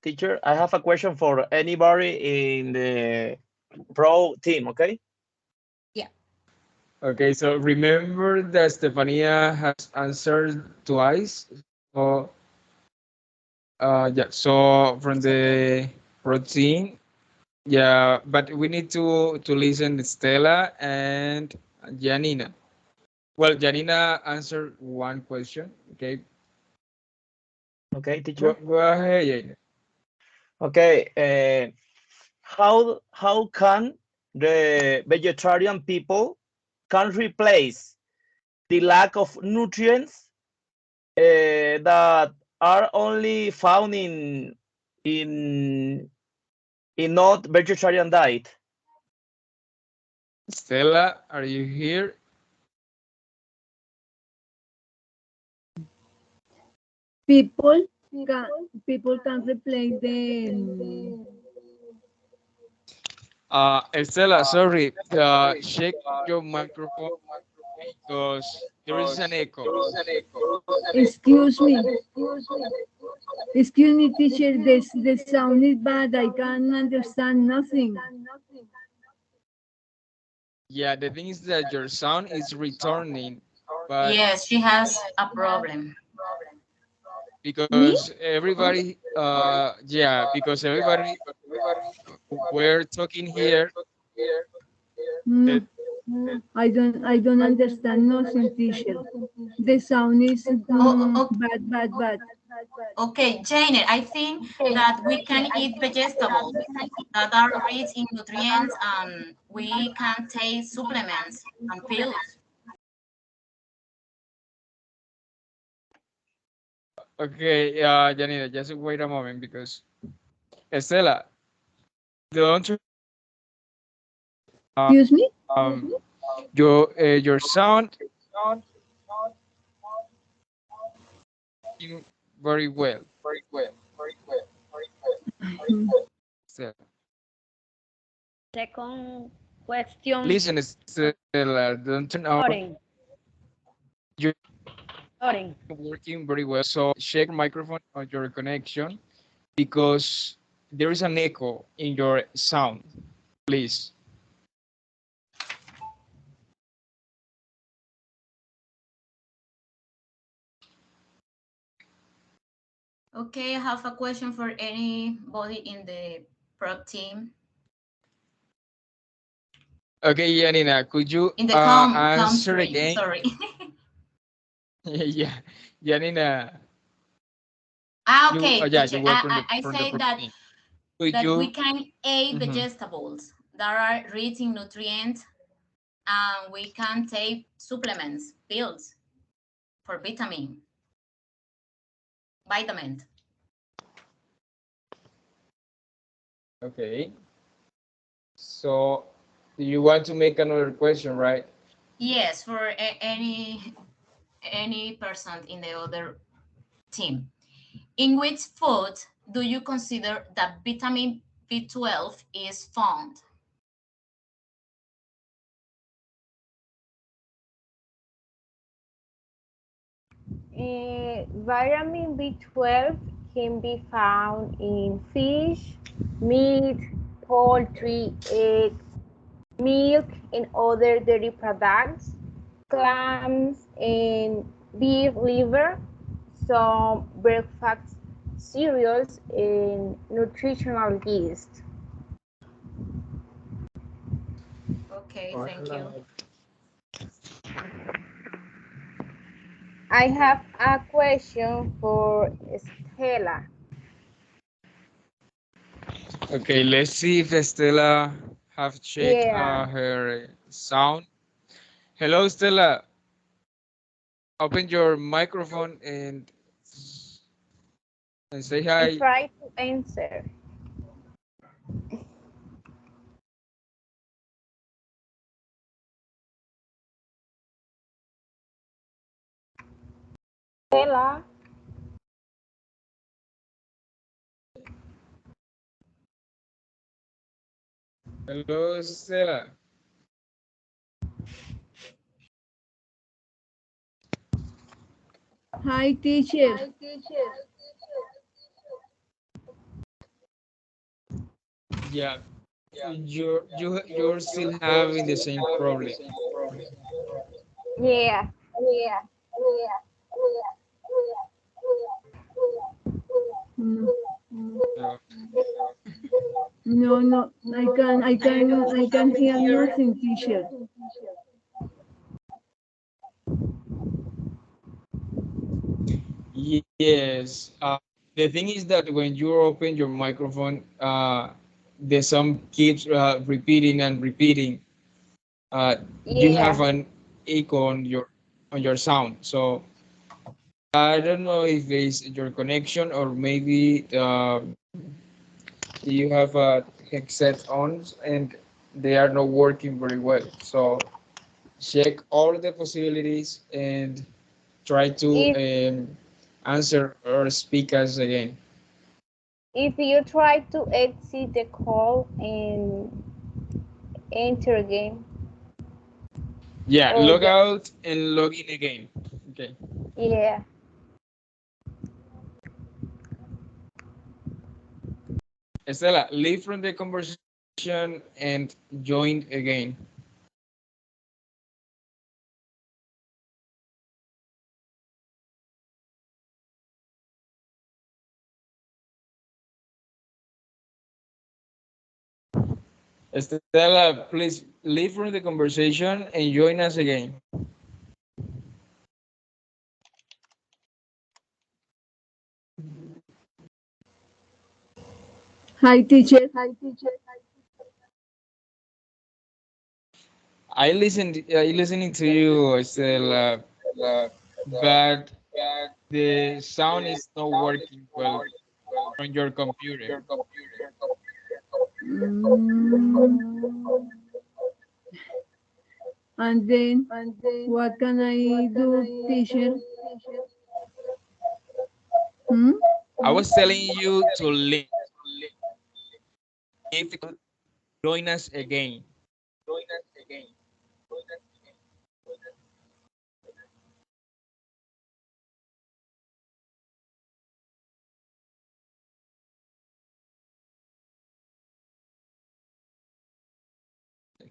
D: teacher. I have a question for anybody in the pro team. Okay.
E: Yeah.
A: Okay, so remember that Stefania has answered twice. So, yeah, so from the routine, yeah, but we need to listen to Stella and Janina. Well, Janina answered one question. Okay,
D: Okay, teacher.
A: go ahead, Janina.
D: Okay. How can the vegetarian people can replace the lack of nutrients that are only found in not vegetarian diet?
A: Stella, are you here?
F: People can replace the
A: Estela, sorry, check your microphone because there is an echo.
F: Excuse me. Excuse me, teacher. The sound is bad. I can't understand nothing.
A: Yeah, the thing is that your sound is returning, but
C: Yes, she has a problem.
F: Me?
A: because everybody, yeah, because everybody we're talking here. That
F: Mm, I don't understand nothing, teacher. The sound is
C: Oh, oh,
F: bad.
C: okay, Jane, I think that we can eat vegetables that are rich in nutrients and we can take supplements and pills.
A: okay, Janina, just wait a moment because Estela, don't you,
F: Excuse me?
A: um your sound in very well.
F: Mm.
A: Estela.
G: Second question,
A: Listen, Estela, don't turn out
G: Loren.
A: you're
G: Loren.
A: working very well. So check microphone on your connection because there is an echo in your sound. Please.
C: Okay, I have a question for anybody in the prep team.
A: Okay, Janina, could you
C: In the com
A: answer
C: stream,
A: again?
C: sorry.
A: Yeah, Janina, you
C: Okay,
A: yeah, you
C: teacher.
A: were
C: I
A: from the
C: say that
A: protein. Could
C: we
A: you?
C: can eat
A: Mhm.
C: vegetables that are rich in nutrients and we can take supplements, pills for vitamin.
A: Okay. So, do you want to make another question, right?
C: Yes, for any person in the other team. In which food do you consider that vitamin B12 is found?
B: Vitamin B12 can be found in fish, meat, poultry, eggs, milk, and other dairy products, clams, and beef liver, some breakfast cereals, and nutritional yeast.
C: Okay, thank you.
B: I have a question for Stella.
A: Okay, let's see if Stella have checked
B: Yeah,
A: her sound. Hello, Stella. Open your microphone and say
B: I
A: hi.
B: try to answer. Stella,
A: Hello, Stella.
F: Hi, teacher.
A: Yeah, you're still having the same problem.
B: yeah.
F: Mm.
A: Uh,
F: No, I can hear nothing, teacher.
A: Yes. The thing is that when you open your microphone, the some keeps repeating and repeating. You have
B: Yeah,
A: an echo on your sound. So I don't know if it's your connection or maybe you have a headset on and they are not working very well. So check all the possibilities and try to
B: if
A: answer or speak us again.
B: if you try to exit the call and enter again.
A: Yeah,
B: Oh,
A: log
B: yeah.
A: out and log in again. Okay.
B: Yeah.
A: Estela, leave from the conversation and join again. Estela, please leave from the conversation and join us again.
F: Hi, teacher.
A: I listening to you, Estela, but the sound is not working well on your computer.
F: Mm, and then, what can I do, teacher? Hmm?
A: I was telling you to leave, join us again.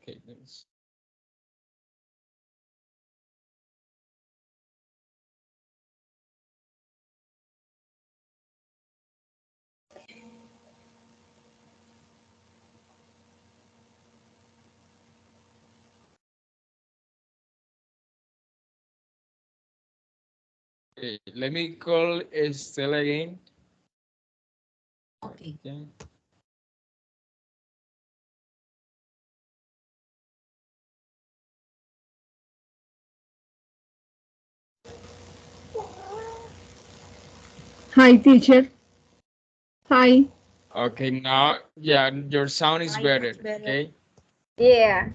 A: Okay, let's. Okay, let me call Estela again.
C: Okay.
A: Okay.
F: Hi, teacher. Hi.
A: Okay, now, yeah, your sound is
E: Right,
A: better.
E: that's better.
A: Okay.
B: Yeah.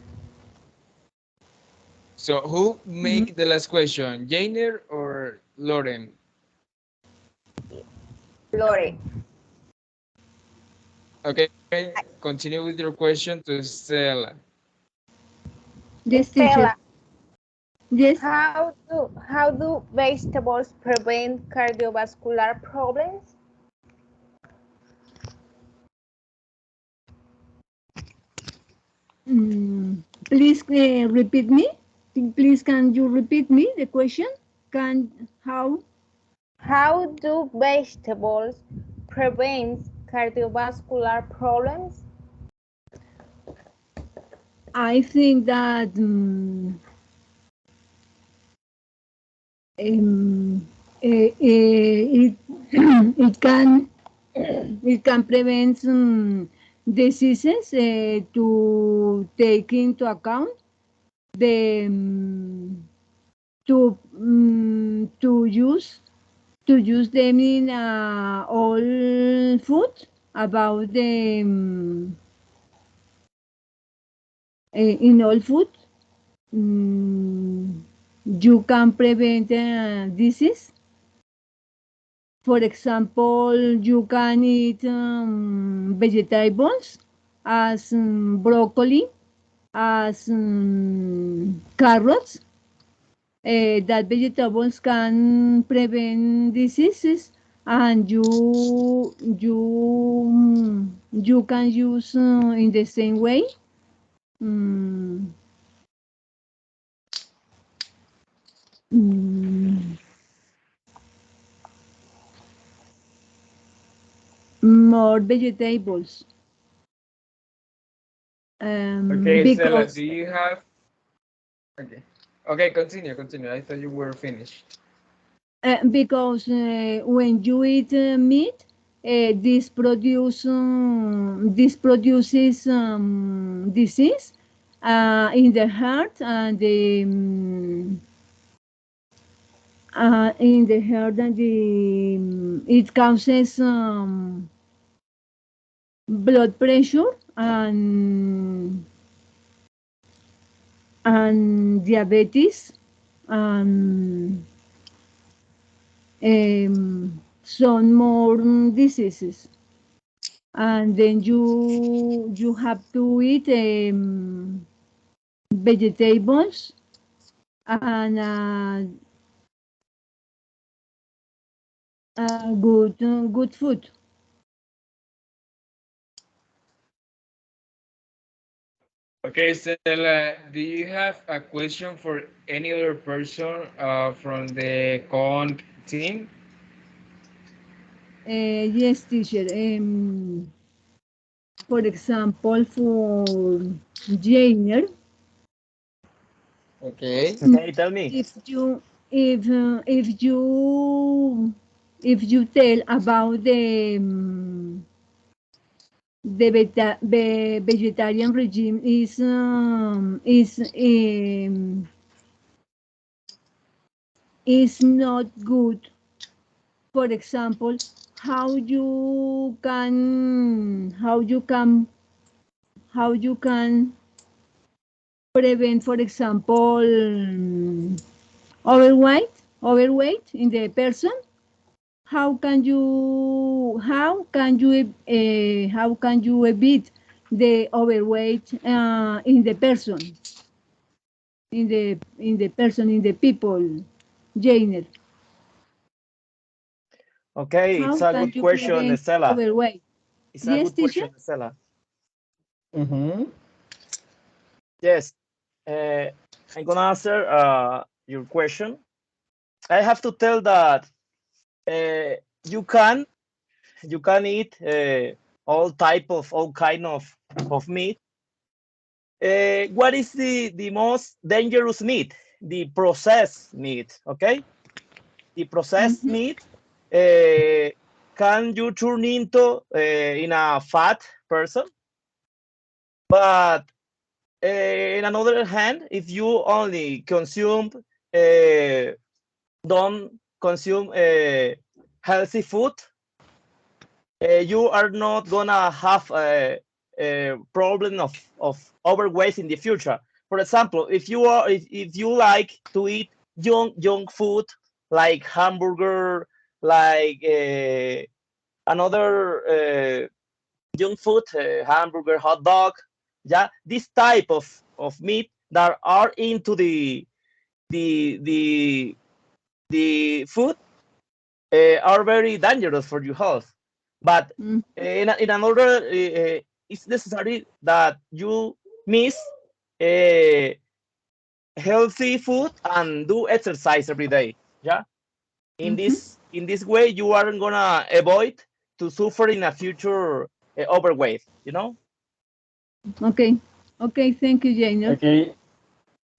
A: So who
F: Mhm.
A: make the last question, Jainer or Lauren?
B: Lori.
A: Okay, continue with your question to Estela.
F: Yes, teacher.
B: Estela,
F: Yes.
B: how do vegetables prevent cardiovascular problems?
F: Please repeat me. Please, can you repeat me the question? Can how?
B: How do vegetables prevent cardiovascular problems?
F: I think that it it can it can prevent diseases to take into account the to use them in all food about the in all food. Mm, you can prevent disease. For example, you can eat vegetables as broccoli, as carrots. That vegetables can prevent diseases, and you can use in the same way. Mm, mm, more vegetables.
A: Okay, Estela, do
F: Because
A: you have? Okay, okay, continue. I thought you were finished.
F: when you eat meat, this produces disease in the heart and it causes blood pressure and diabetes and some more diseases. and then you have to eat vegetables and good food.
A: Okay, Stella, do you have a question for any other person from the CONC team?
F: Yes, teacher. For example, for Jainer,
A: Okay.
D: Okay, tell me.
F: if you if uh, if you if you tell about the vegetarian regime is not good. For example, how you can prevent, for example, overweight in the person. How can you evit the overweight in the person, in the people, Jainer?
D: Okay,
F: How
D: it's a
F: can
D: good
F: you
D: question,
F: prevent
D: Stella.
F: overweight?
D: It's a
F: Yes,
D: good
F: teacher?
D: question, Stella.
A: Mm-hmm.
D: Yes, uh, I'm gonna answer your question. I have to tell that uh, you can you can eat all kind of meat. What is the most dangerous meat? The processed meat. Okay, the processed
F: Mm-hmm.
D: meat uh, can you turn into in a fat person, but in another hand, if you only consume don't consume healthy food, you are not gonna have a problem of overweight in the future. For example, if you like to eat junk food like hamburger, like another junk food, hamburger, hot dog, yeah, this type of meat that are into the the the food are very dangerous for your health. But
F: Mm.
D: in another, it's necessary that you miss uh, healthy food and do exercise every day. Yeah,
F: Mm-hmm.
D: in this way, you aren't gonna avoid to suffer in a future overweight. You know.
F: Okay. Okay. Thank you, Jainer.
A: Okay.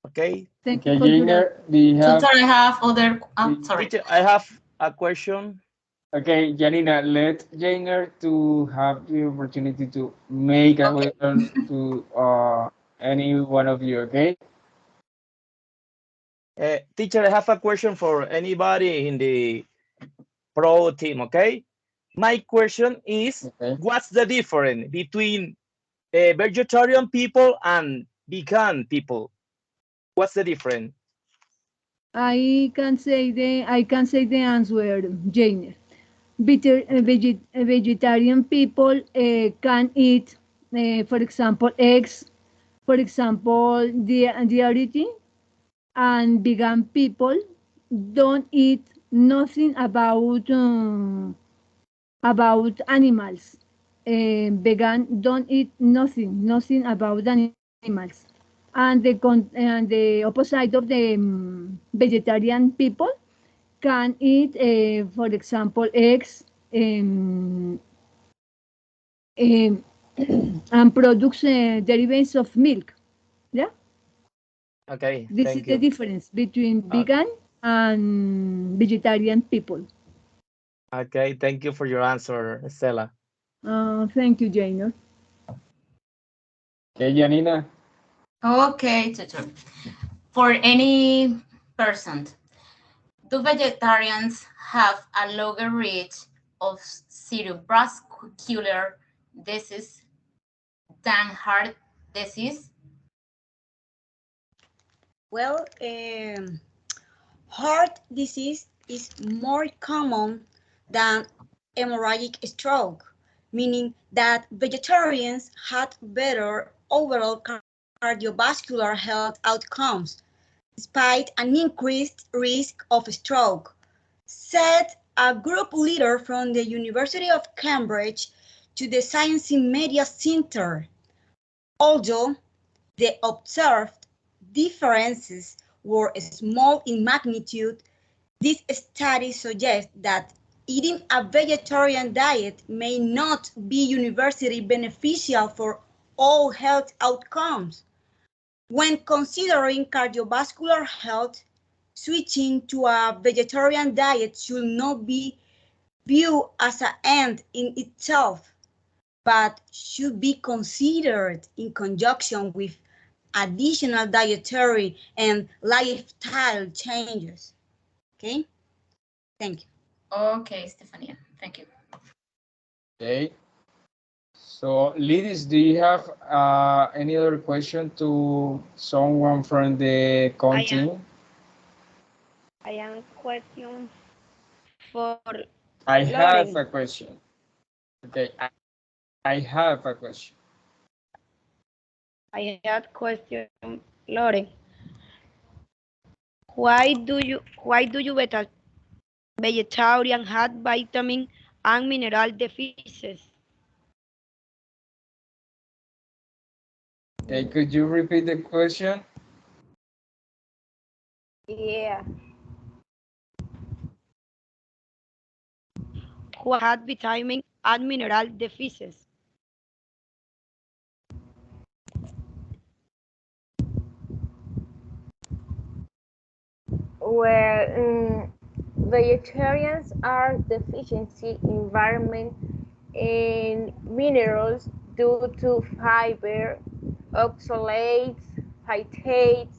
D: Okay,
F: Thank you
A: Okay,
F: for your answer.
A: Jainer, do you have?
C: Tutor, I have other, sorry.
D: teacher, I have a question.
A: Okay, Janina, let Jainer to have the opportunity to make a
C: Okay.
A: question to any one of you. Okay.
D: Teacher, I have a question for anybody in the pro team. Okay, my question is,
A: Okay.
D: what's the difference between vegetarian people and vegan people? What's the difference?
F: I can say the answer, Jane. Vegetarian people can eat, for example, eggs, for example, dairy, and vegan people don't eat nothing about animals. Vegan don't eat nothing about animals. And the opposite of the vegetarian people can eat, for example, eggs, um, um, and products derivatives of milk. Yeah,
D: Okay,
F: this is
D: thank
F: the
D: you.
F: difference between
D: Uh,
F: vegan and vegetarian people.
D: okay, thank you for your answer, Stella.
F: Thank you, Jainer.
A: Okay, Janina.
C: Okay, tutor. For any person, do vegetarians have a lower rate of cerebrovascular disease than heart disease?
E: Well, heart disease is more common than hemorrhagic stroke meaning that vegetarians had better overall cardiovascular health outcomes, despite an increased risk of stroke, said a group leader from the University of Cambridge to the Science in Media Center. Although the observed differences were small in magnitude, this study suggests that eating a vegetarian diet may not be universally beneficial for all health outcomes. When considering cardiovascular health, switching to a vegetarian diet should not be viewed as an end in itself, but should be considered in conjunction with additional dietary and lifestyle changes. Okay, thank you.
C: Okay, Stefania, thank you.
A: Okay. So, Lidis, do you have any other question to someone from the content?
G: I am question for
A: I have
G: Lauren.
A: a question. Okay, I have a question.
G: I had question, Lauren. Why do you vegetarian have vitamin and mineral deficiencies?
A: Okay, could you repeat the question?
B: Yeah.
G: Who had vitamin and mineral deficiencies?
B: Well, vegetarians are deficiency environment in minerals due to fiber, oxalates, phytates,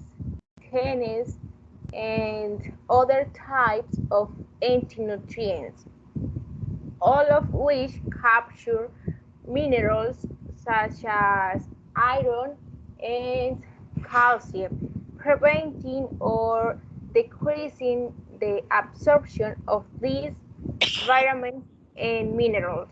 B: tannins, and other types of anti-nutrients, all of which capture minerals such as iron and calcium, preventing or decreasing the absorption of these vitamins and minerals.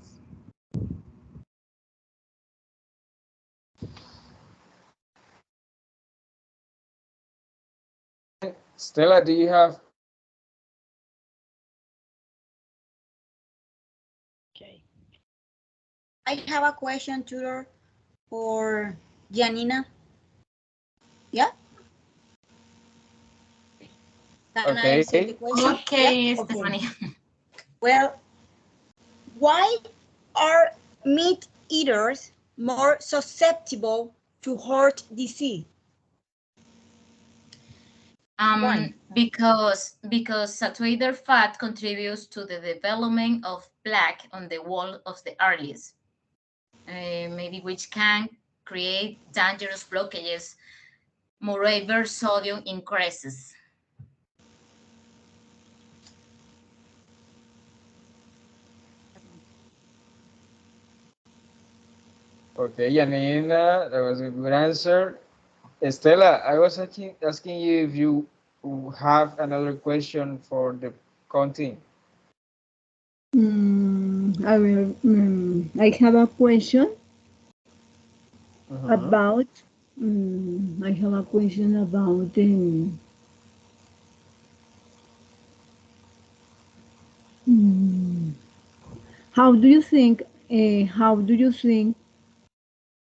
A: Stella, do you have?
G: Okay.
E: I have a question, tutor, for Janina. Yeah? Can I say the question?
C: Okay,
E: Yeah?
C: Stefania.
E: Well, why are meat eaters more susceptible to heart disease? Why?
C: Because saturated fat contributes to the development of plaque on the wall of the arteries, maybe which can create dangerous blockages. Moreover, sodium increases.
A: Okay, Janina, that was a good answer. Stella, I was asking you if you have another question for the content.
F: I have a question
A: Mhm.
F: about. I have a question about. How do you think? How do you think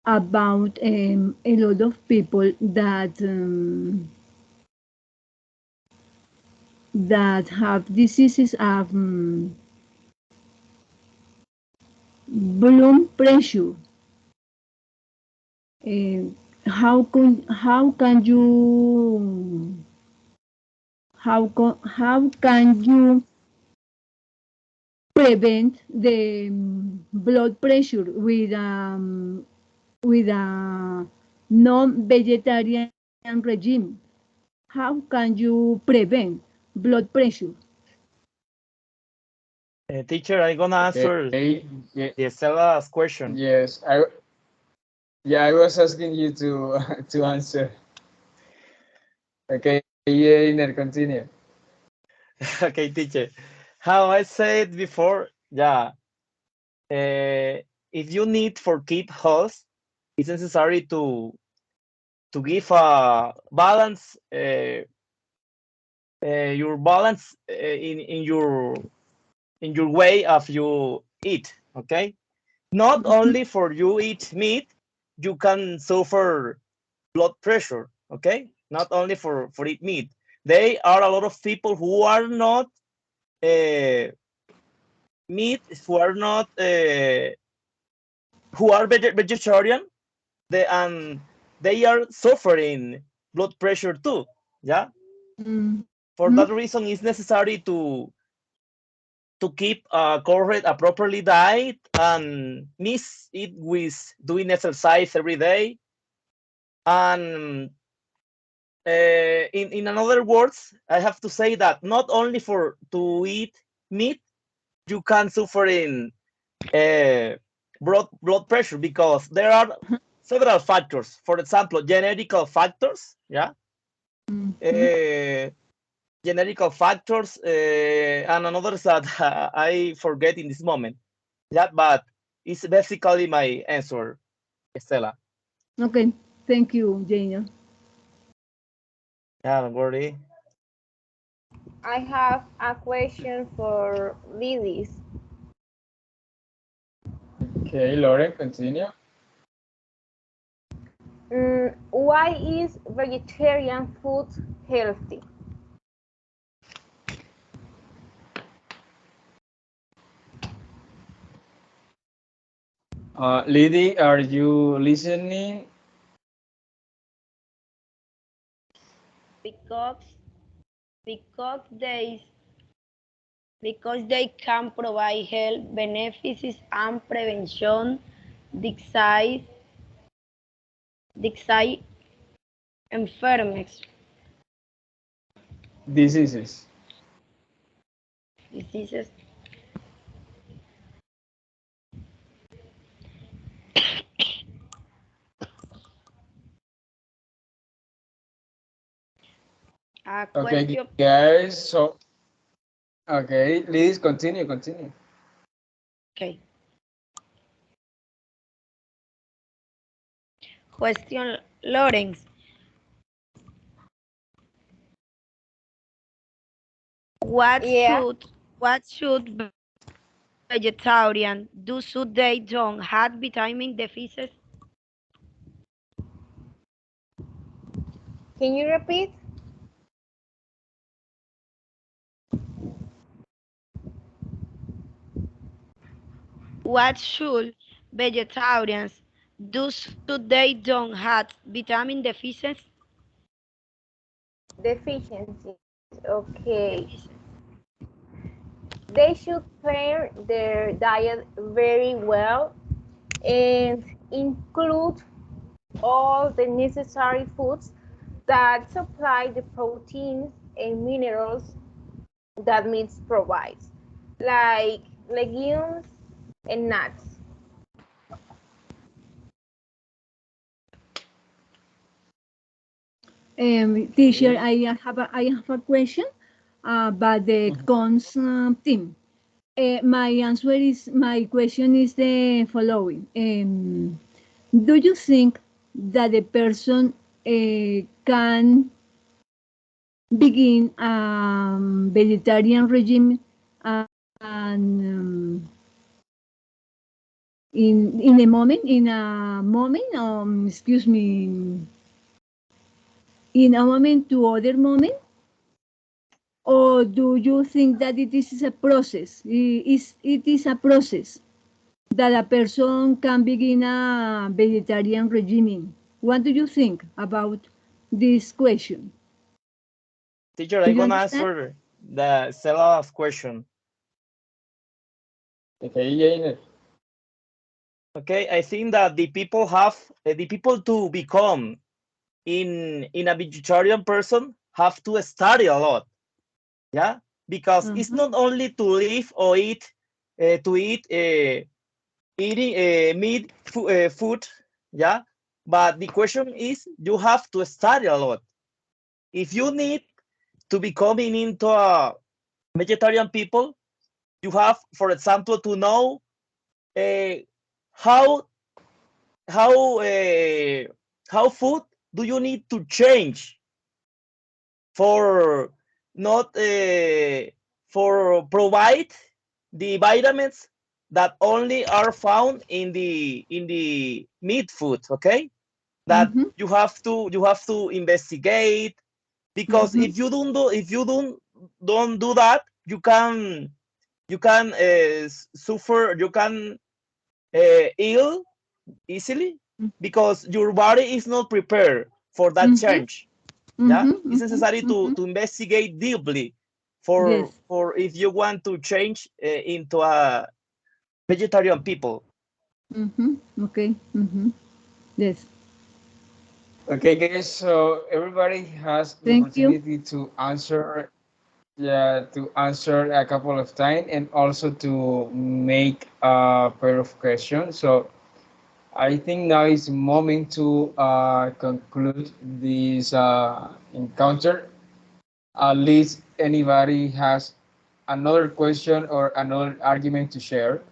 F: about a lot of people that have diseases of blood pressure? Uh, how can you prevent the blood pressure with a non-vegetarian regime? How can you prevent blood pressure?
D: Teacher, I'm gonna answer
A: Okay.
D: the Stella's question.
A: Yes, I was asking you to to answer. Okay, Iner, continue.
D: Okay, teacher. How I said before, yeah, if you need for keep health, it's necessary to give a balance, your balance in your way of you eat. Okay, not only for you eat meat, you can suffer blood pressure. Okay, not only for eat meat. There are a lot of people who are not meat, who are not who are vegetarian, they are suffering blood pressure too. Yeah. For that reason, it's necessary to keep a correct, a properly diet and mix it with doing exercise every day. And in other words, I have to say that not only for to eat meat, you can suffer in blood pressure, because there are several factors. For example, genetical factors. Yeah. Genetical factors and another that I forget in this moment. Yeah, but it's basically my answer, Estela.
F: Okay, thank you, Jana.
D: Yeah, don't worry.
B: I have a question for Lilies.
A: Okay, Lauren, continue.
B: Why is vegetarian food healthy?
A: Lydie, are you listening?
G: because they can provide health benefits and prevention disease enfermedades.
A: Diseases.
G: Diseases. A
A: Okay,
G: question.
A: guys. So, okay, please continue.
G: Okay. Question, Lawrence. What should vegetarian do so they don't have vitamin deficiencies?
B: Can you repeat?
G: What should vegetarians do so they don't have vitamin deficiencies?
B: Deficiencies. Okay. They should plan their diet very well and include all the necessary foods that supply the proteins and minerals that meat provides, like legumes and nuts.
F: Teacher, I have a question about the cons team. My question is the following. Do you think that the person can begin a vegetarian regime and in a moment, excuse me, in a moment to other moment? Or do you think that it is a process? It is a process that a person can begin a vegetarian regime. What do you think about this question?
D: Teacher,
F: Do
D: I'm
F: you
D: gonna
F: understand?
D: answer the Stella's question.
A: Okay, Jane.
D: Okay, I think that the people to become in a vegetarian person have to study a lot. Yeah, because it's not only to live or eat to eat eating meat food. Yeah, but the question is you have to study a lot. If you need to becoming into a vegetarian people, you have, for example, to know how how uh, how food do you need to change for not for provide the vitamins that only are found in the meat food, okay? That
F: Mhm,
D: you have to investigate, because
F: mhm,
D: if you don't do that, you can suffer, you can ill easily,
F: mm,
D: because your body is not prepared for that
F: mhm,
D: change. Yeah,
F: mhm,
D: it's
F: mhm,
D: necessary
F: mhm.
D: to investigate deeply
F: Yes.
D: for if you want to change into a vegetarian people.
F: Mhm. Okay. Mhm. Yes.
A: Okay, guys. So everybody has the
F: Thank you.
A: opportunity to answer, yeah, to answer a couple of times and also to make a pair of questions. So I think now is the moment to conclude this encounter. At least anybody has another question or another argument to share.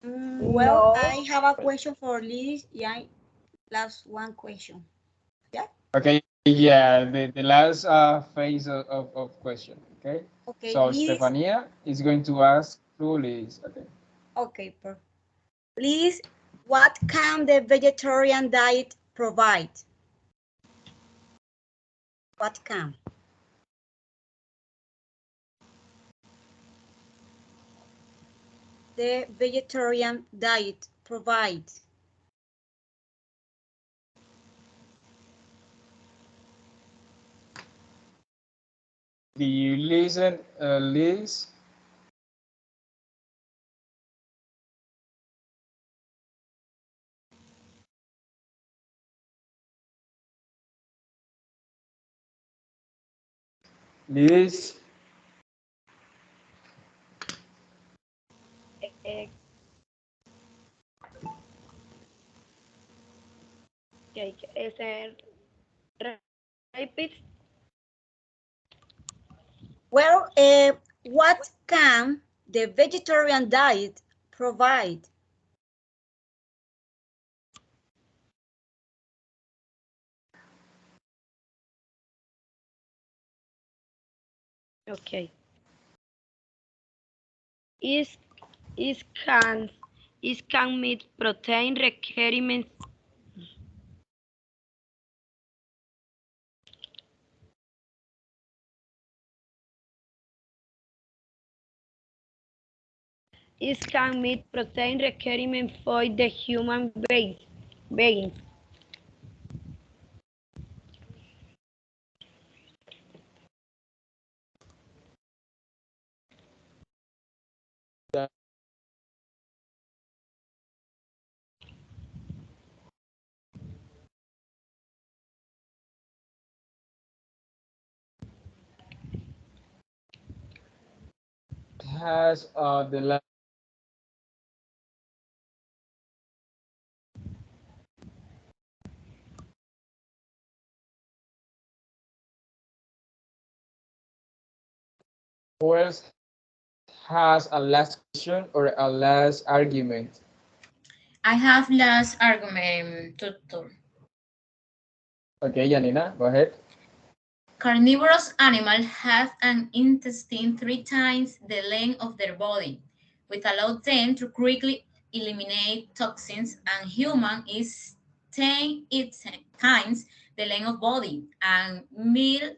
E: Well,
B: No.
E: I have a question for Liz. Yeah, last one question. Yeah.
A: Okay, yeah, the last phase of question. Okay,
E: Okay,
A: so
E: Liz.
A: Stefania is going to ask to Liz. Okay.
E: Okay, perfect. Please, what can the vegetarian diet provide? What can? The vegetarian diet provide?
A: Do you listen, Liz? Liz,
G: Eh, okay, repeat.
E: Well, what can the vegetarian diet provide?
G: Okay. Is is can is can meet protein requirements. Is can meet protein requirements for the human being.
A: that has the last. Who else has a last question or a last argument?
C: I have last argument, tutor.
A: Okay, Janina, go ahead.
C: Carnivorous animals have an intestine 3 times the length of their body, which allows them to quickly eliminate toxins, and human is 10 times the length of body, and meat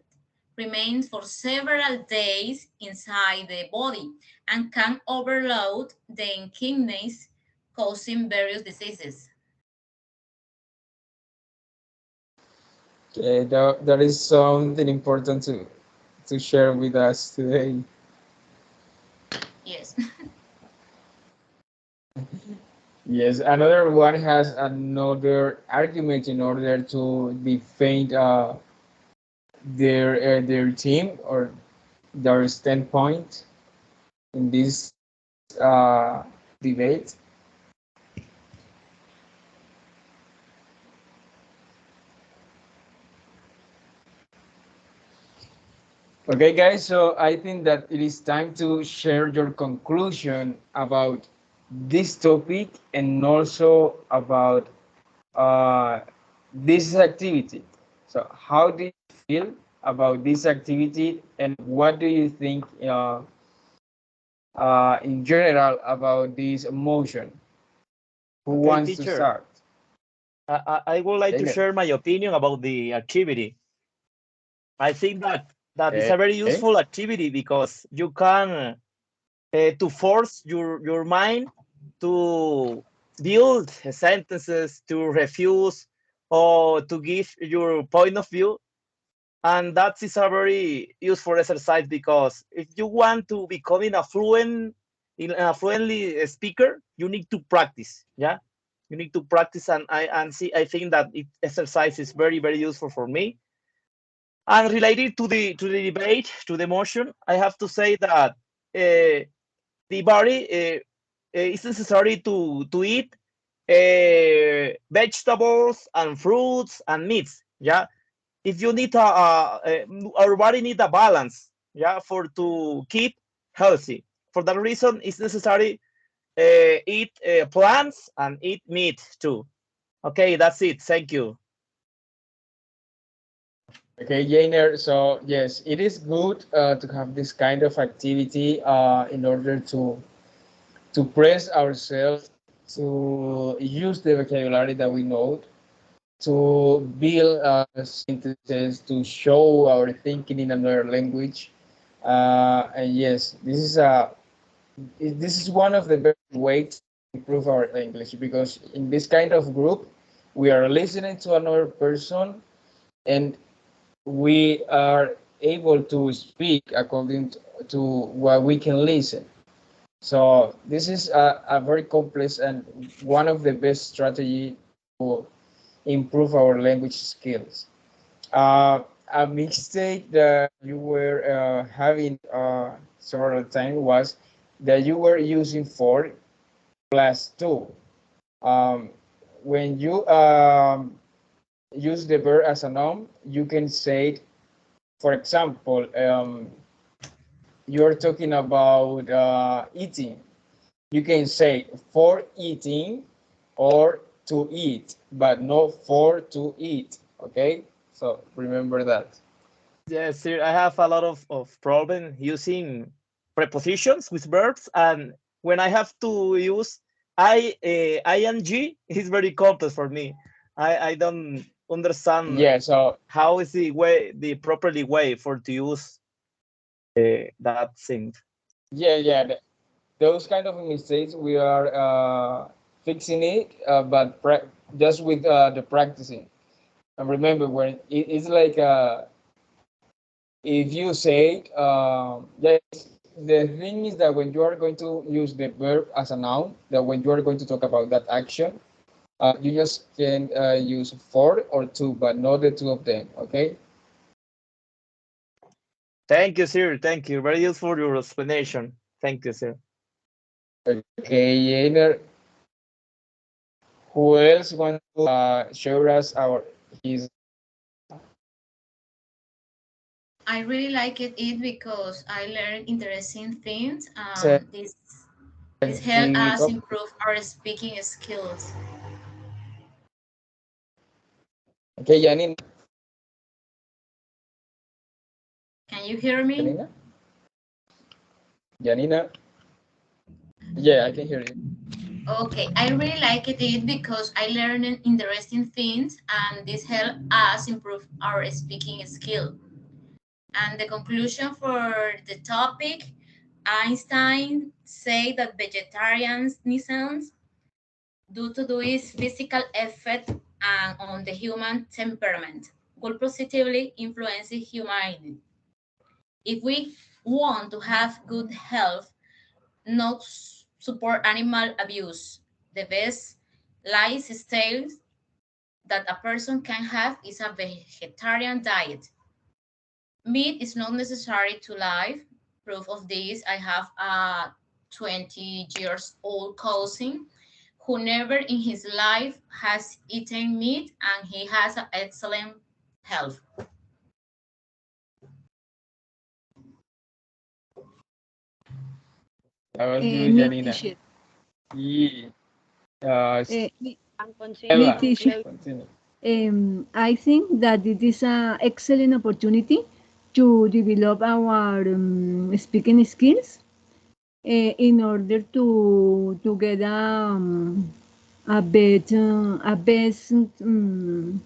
C: remains for several days inside the body and can overload the kidneys, causing various diseases.
A: Okay, that is something important to share with us today.
C: Yes.
A: Yes, another one has another argument in order to defend their team or their standpoint in this debate. Okay, guys, so I think that it is time to share your conclusion about this topic and also about uh, this activity. So, how do you feel about this activity, and what do you think in general about this emotion? Who
D: Okay,
A: wants to
D: teacher.
A: start?
D: I would like to
A: Jainer.
D: share my opinion about the activity. I think that is
A: Okay.
D: a very useful activity because you can to force your mind to build sentences, to refuse, or to give your point of view. And that is a very useful exercise because if you want to become a fluently speaker, you need to practice. Yeah, you need to practice, and I think that it exercise is very useful for me. And related to the debate, to the motion, I have to say that the body is necessary to eat vegetables and fruits and meats. Yeah, if you need our body need a balance. Yeah, for to keep healthy. For that reason, it's necessary eat plants and eat meat too. Okay, that's it. Thank you.
A: Okay, Jainer. So yes, it is good to have this kind of activity in order to press ourselves to use the vocabulary that we know, to build sentences, to show our thinking in another language. And yes, this is one of the best ways to improve our English, because in this kind of group, we are listening to another person, and we are able to speak according to what we can listen. So this is a very complex and one of the best strategy to improve our language skills. A mistake that you were having several times was that you were using for plus two. Um, when you use the verb as a noun, you can say, for example, you're talking about eating. You can say for eating or to eat, but not for to eat. Okay, so remember that.
D: Yes, sir, I have a lot of problem using prepositions with verbs, and when I have to use ing, it's very complex for me. I don't understand
A: Yeah, so
D: how is the properly way for to use that thing.
A: yeah, those kind of mistakes we are fixing it, but just with the practicing. And remember, when it's like if you say, yes, the thing is that when you are going to use the verb as a noun, that when you are going to talk about that action, you just can use for or to, but not the two of them. Okay.
D: Thank you, sir. Thank you. Very useful your explanation. Thank you, sir.
A: Okay, Yener, who else want to show us our his?
C: I really like it because I learned interesting things. This help
A: Team
C: us
A: makeup?
C: improve our speaking skills.
A: Okay, Janina.
C: Can you hear me?
A: Janina? Janina? Yeah, I can hear you.
C: Okay, I really like it because I learned interesting things and this help us improve our speaking skill. And the conclusion for the topic, Einstein say that vegetarianism due to its physical effect and on the human temperament will positively influence humanity. If we want to have good health, not support animal abuse, the best lifestyle that a person can have is a vegetarian diet. Meat is not necessary to live. Proof of this, I have a 20 years old cousin who never in his life has eaten meat and he has an excellent health.
A: That was good,
F: Me,
A: Janina.
F: teacher.
A: Yeah.
F: Me,
G: And
A: Ella,
F: teacher.
A: continue.
F: I think that it is an excellent opportunity to develop our speaking skills in order to get a best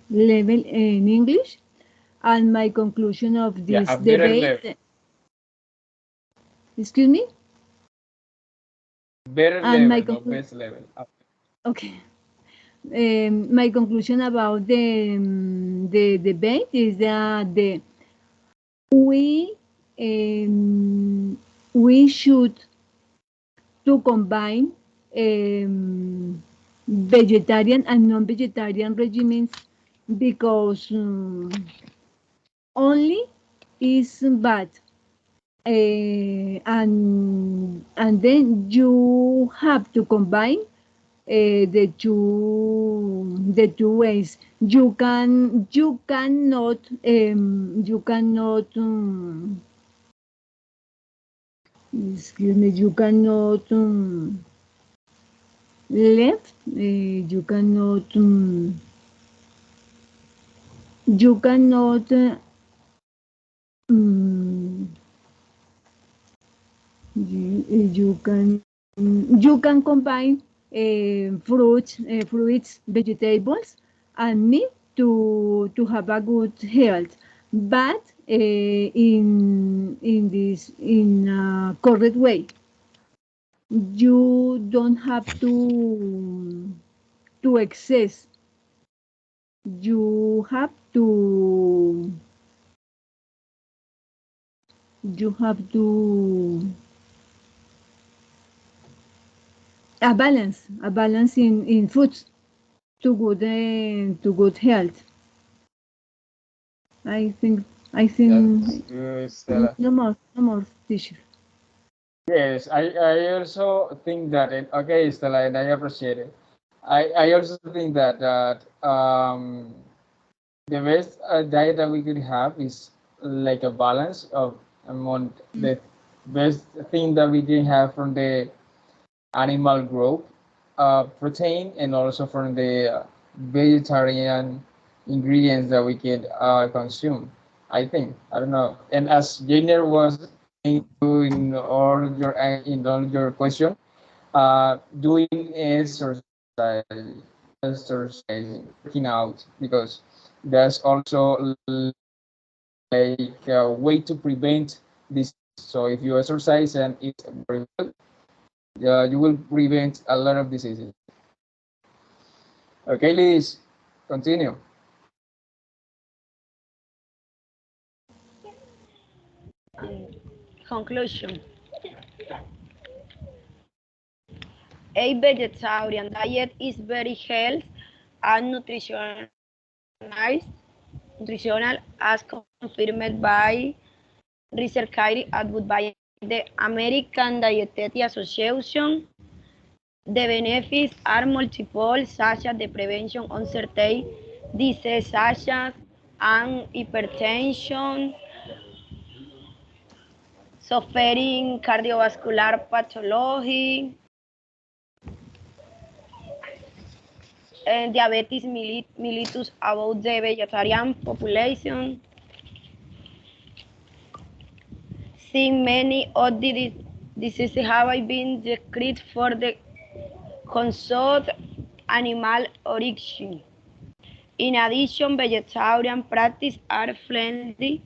F: level in English. And my conclusion of
A: Yeah,
F: this
A: a better
F: debate,
A: level.
F: excuse me,
A: Better
F: and my
A: level, no
F: conclusion,
A: best level.
F: okay. My conclusion about the debate is that we we should to combine vegetarian and non-vegetarian regimens because only is bad. And then you have to combine the two ways. You cannot excuse me, you cannot left, you cannot um, you can combine fruits, vegetables, and meat to have a good health, but in a correct way. You don't have to excess. You have to a balance in foods to good health. I think I
A: That's
F: think
A: good, Stella.
F: no more tissue.
A: Yes, I also think that okay, Stella, and I appreciate it. I also think that the best diet that we could have is like a balance of among the best thing that we can have from the animal growth, protein, and also from the vegetarian ingredients that we can consume. I think I don't know. And as Jenner was saying in all your question, doing exercise, working out, because there's also like a way to prevent this. So if you exercise and eat very well, you will prevent a lot of diseases. Okay, Liz, continue.
G: Conclusion. A vegetarian diet is very healthy and nutritional as confirmed by research carried out by the American Dietary Association. The benefits are multiple, such as the prevention of certain diseases such as hypertension, suffering cardiovascular pathology, and diabetes mellitus about the vegetarian population. Since many of the diseases have been decreed for the consult animal origin. In addition, vegetarian practices are friendly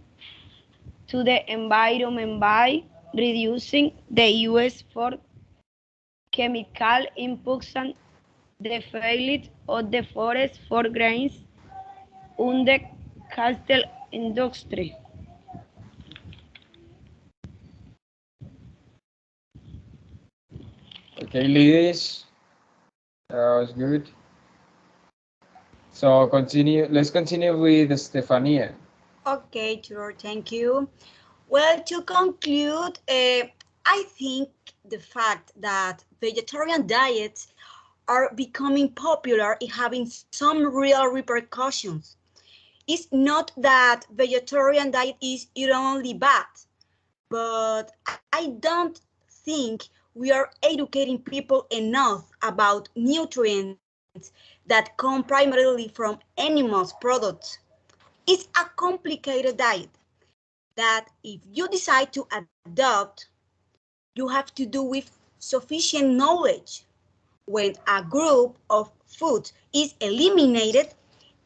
G: to the environment by reducing the use for chemical inputs and the failure of the forest for grains on the cattle industry.
A: Okay, Liz, that was good. So continue. Let's continue with Stefania.
E: Okay, sure, thank you. Well, to conclude, I think the fact that vegetarian diets are becoming popular is having some real repercussions. It's not that vegetarian diet is only bad, but I don't think we are educating people enough about nutrients that come primarily from animals' products. It's a complicated diet that if you decide to adopt, you have to do with sufficient knowledge. When a group of foods is eliminated,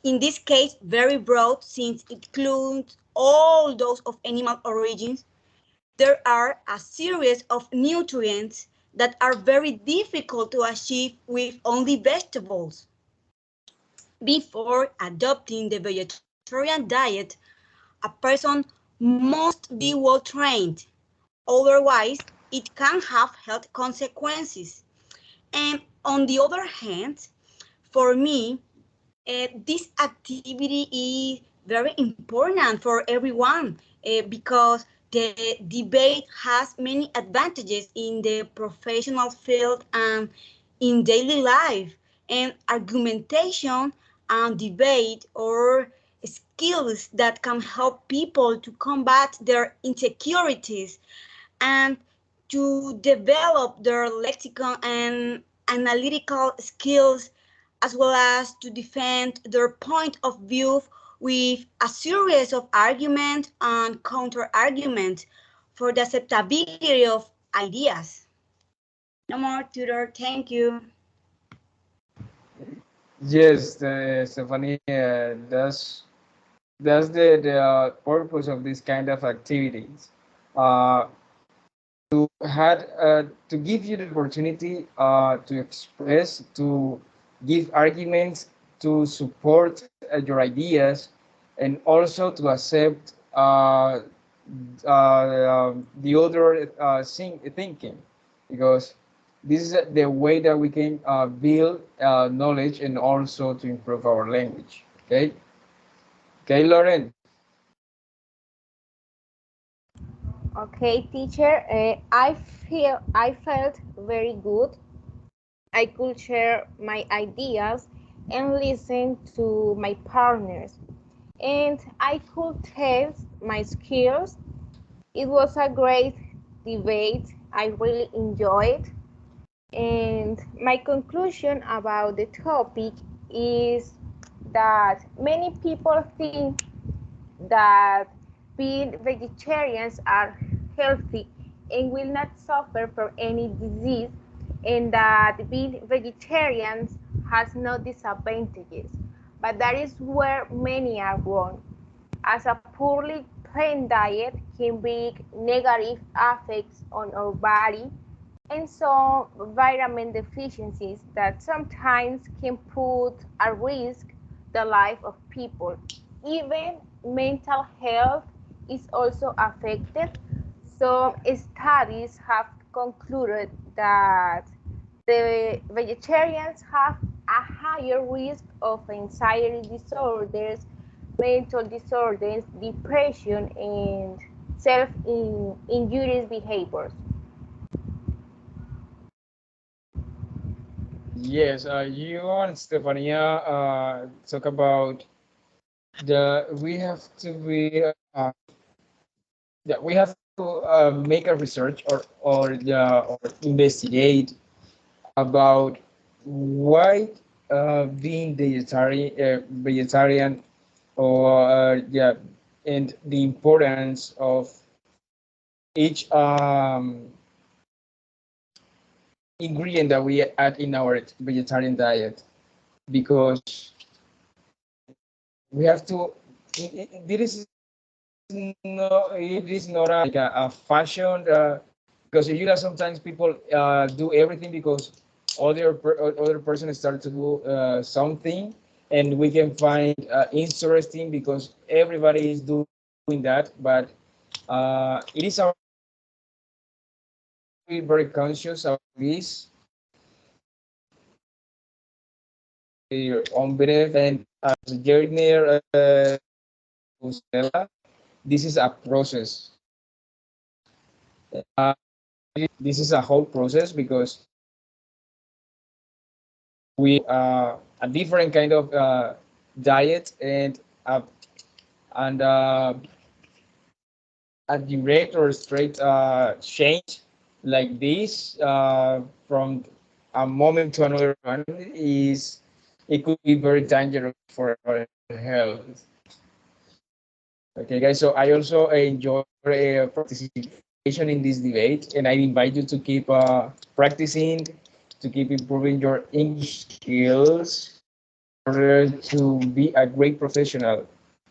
E: in this case very broad since it includes all those of animal origins, there are a series of nutrients that are very difficult to achieve with only vegetables. Before adopting the vegetarian diet, a person must be well trained. Otherwise, it can have health consequences. And on the other hand, for me, this activity is very important for everyone because the debate has many advantages in the professional field and in daily life. And argumentation and debate or skills that can help people to combat their insecurities and to develop their lexicon and analytical skills, as well as to defend their point of view with a series of arguments and counter-arguments for the acceptability of ideas. No more, tutor. Thank you.
A: Yes, Stephanie, that's the purpose of this kind of activities. Uh, to give you the opportunity to express, to give arguments, to support your ideas, and also to accept the other thinking, because this is the way that we can build knowledge and also to improve our language. Okay, okay, Lauren.
B: Okay, teacher, I felt very good. I could share my ideas and listen to my partners, and I could test my skills. It was a great debate. I really enjoyed. And my conclusion about the topic is that many people think that being vegetarians are healthy and will not suffer from any disease, and that being vegetarians has no disadvantages. But that is where many are wrong, as a poorly planned diet can bring negative effects on our body and some vitamin deficiencies that sometimes can put at risk the life of people. Even mental health is also affected. Some studies have concluded that the vegetarians have a higher risk of anxiety disorders, mental disorders, depression, and self-injurious behaviors.
A: Yes, you and Stefania talk about the we have to be that we have to make a research or investigate about why being vegetarian or yeah, and the importance of each ingredient that we add in our vegetarian diet, because we have to this it is not like a fashion because you know sometimes people do everything because other person start to do something, and we can find interesting because everybody is doing that, but it is our very conscious of this your own benefit, and as a journey this is a process. Uh, this is a whole process because we a different kind of diet and a direct or straight change like this from a moment to another one is it could be very dangerous for our health. Okay, guys. So I also enjoy participation in this debate, and I invite you to keep practicing, to keep improving your English skills in order to be a great professional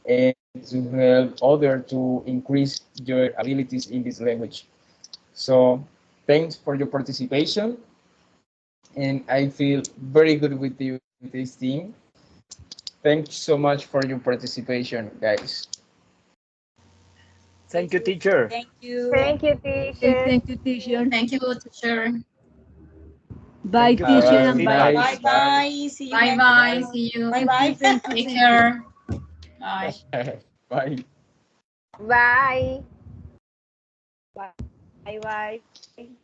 A: and to help others to increase your abilities in this language. So thanks for your participation, and I feel very good with you with this team. Thanks so much for your participation, guys.
D: Thank you, teacher.
E: Thank you.
B: Thank you,
F: Okay,
B: teacher.
F: thank you, teacher.
C: Thank you, teacher.
F: Bye,
D: Thank you for
F: teacher,
D: your
F: and bye.
D: feedback.
E: Bye bye. See you
C: Bye
E: next
C: bye.
E: time.
C: See you.
E: Bye bye.
F: Thank you,
C: Take
F: thank you.
C: care. Bye.
A: Bye.
B: Bye.
G: Bye bye.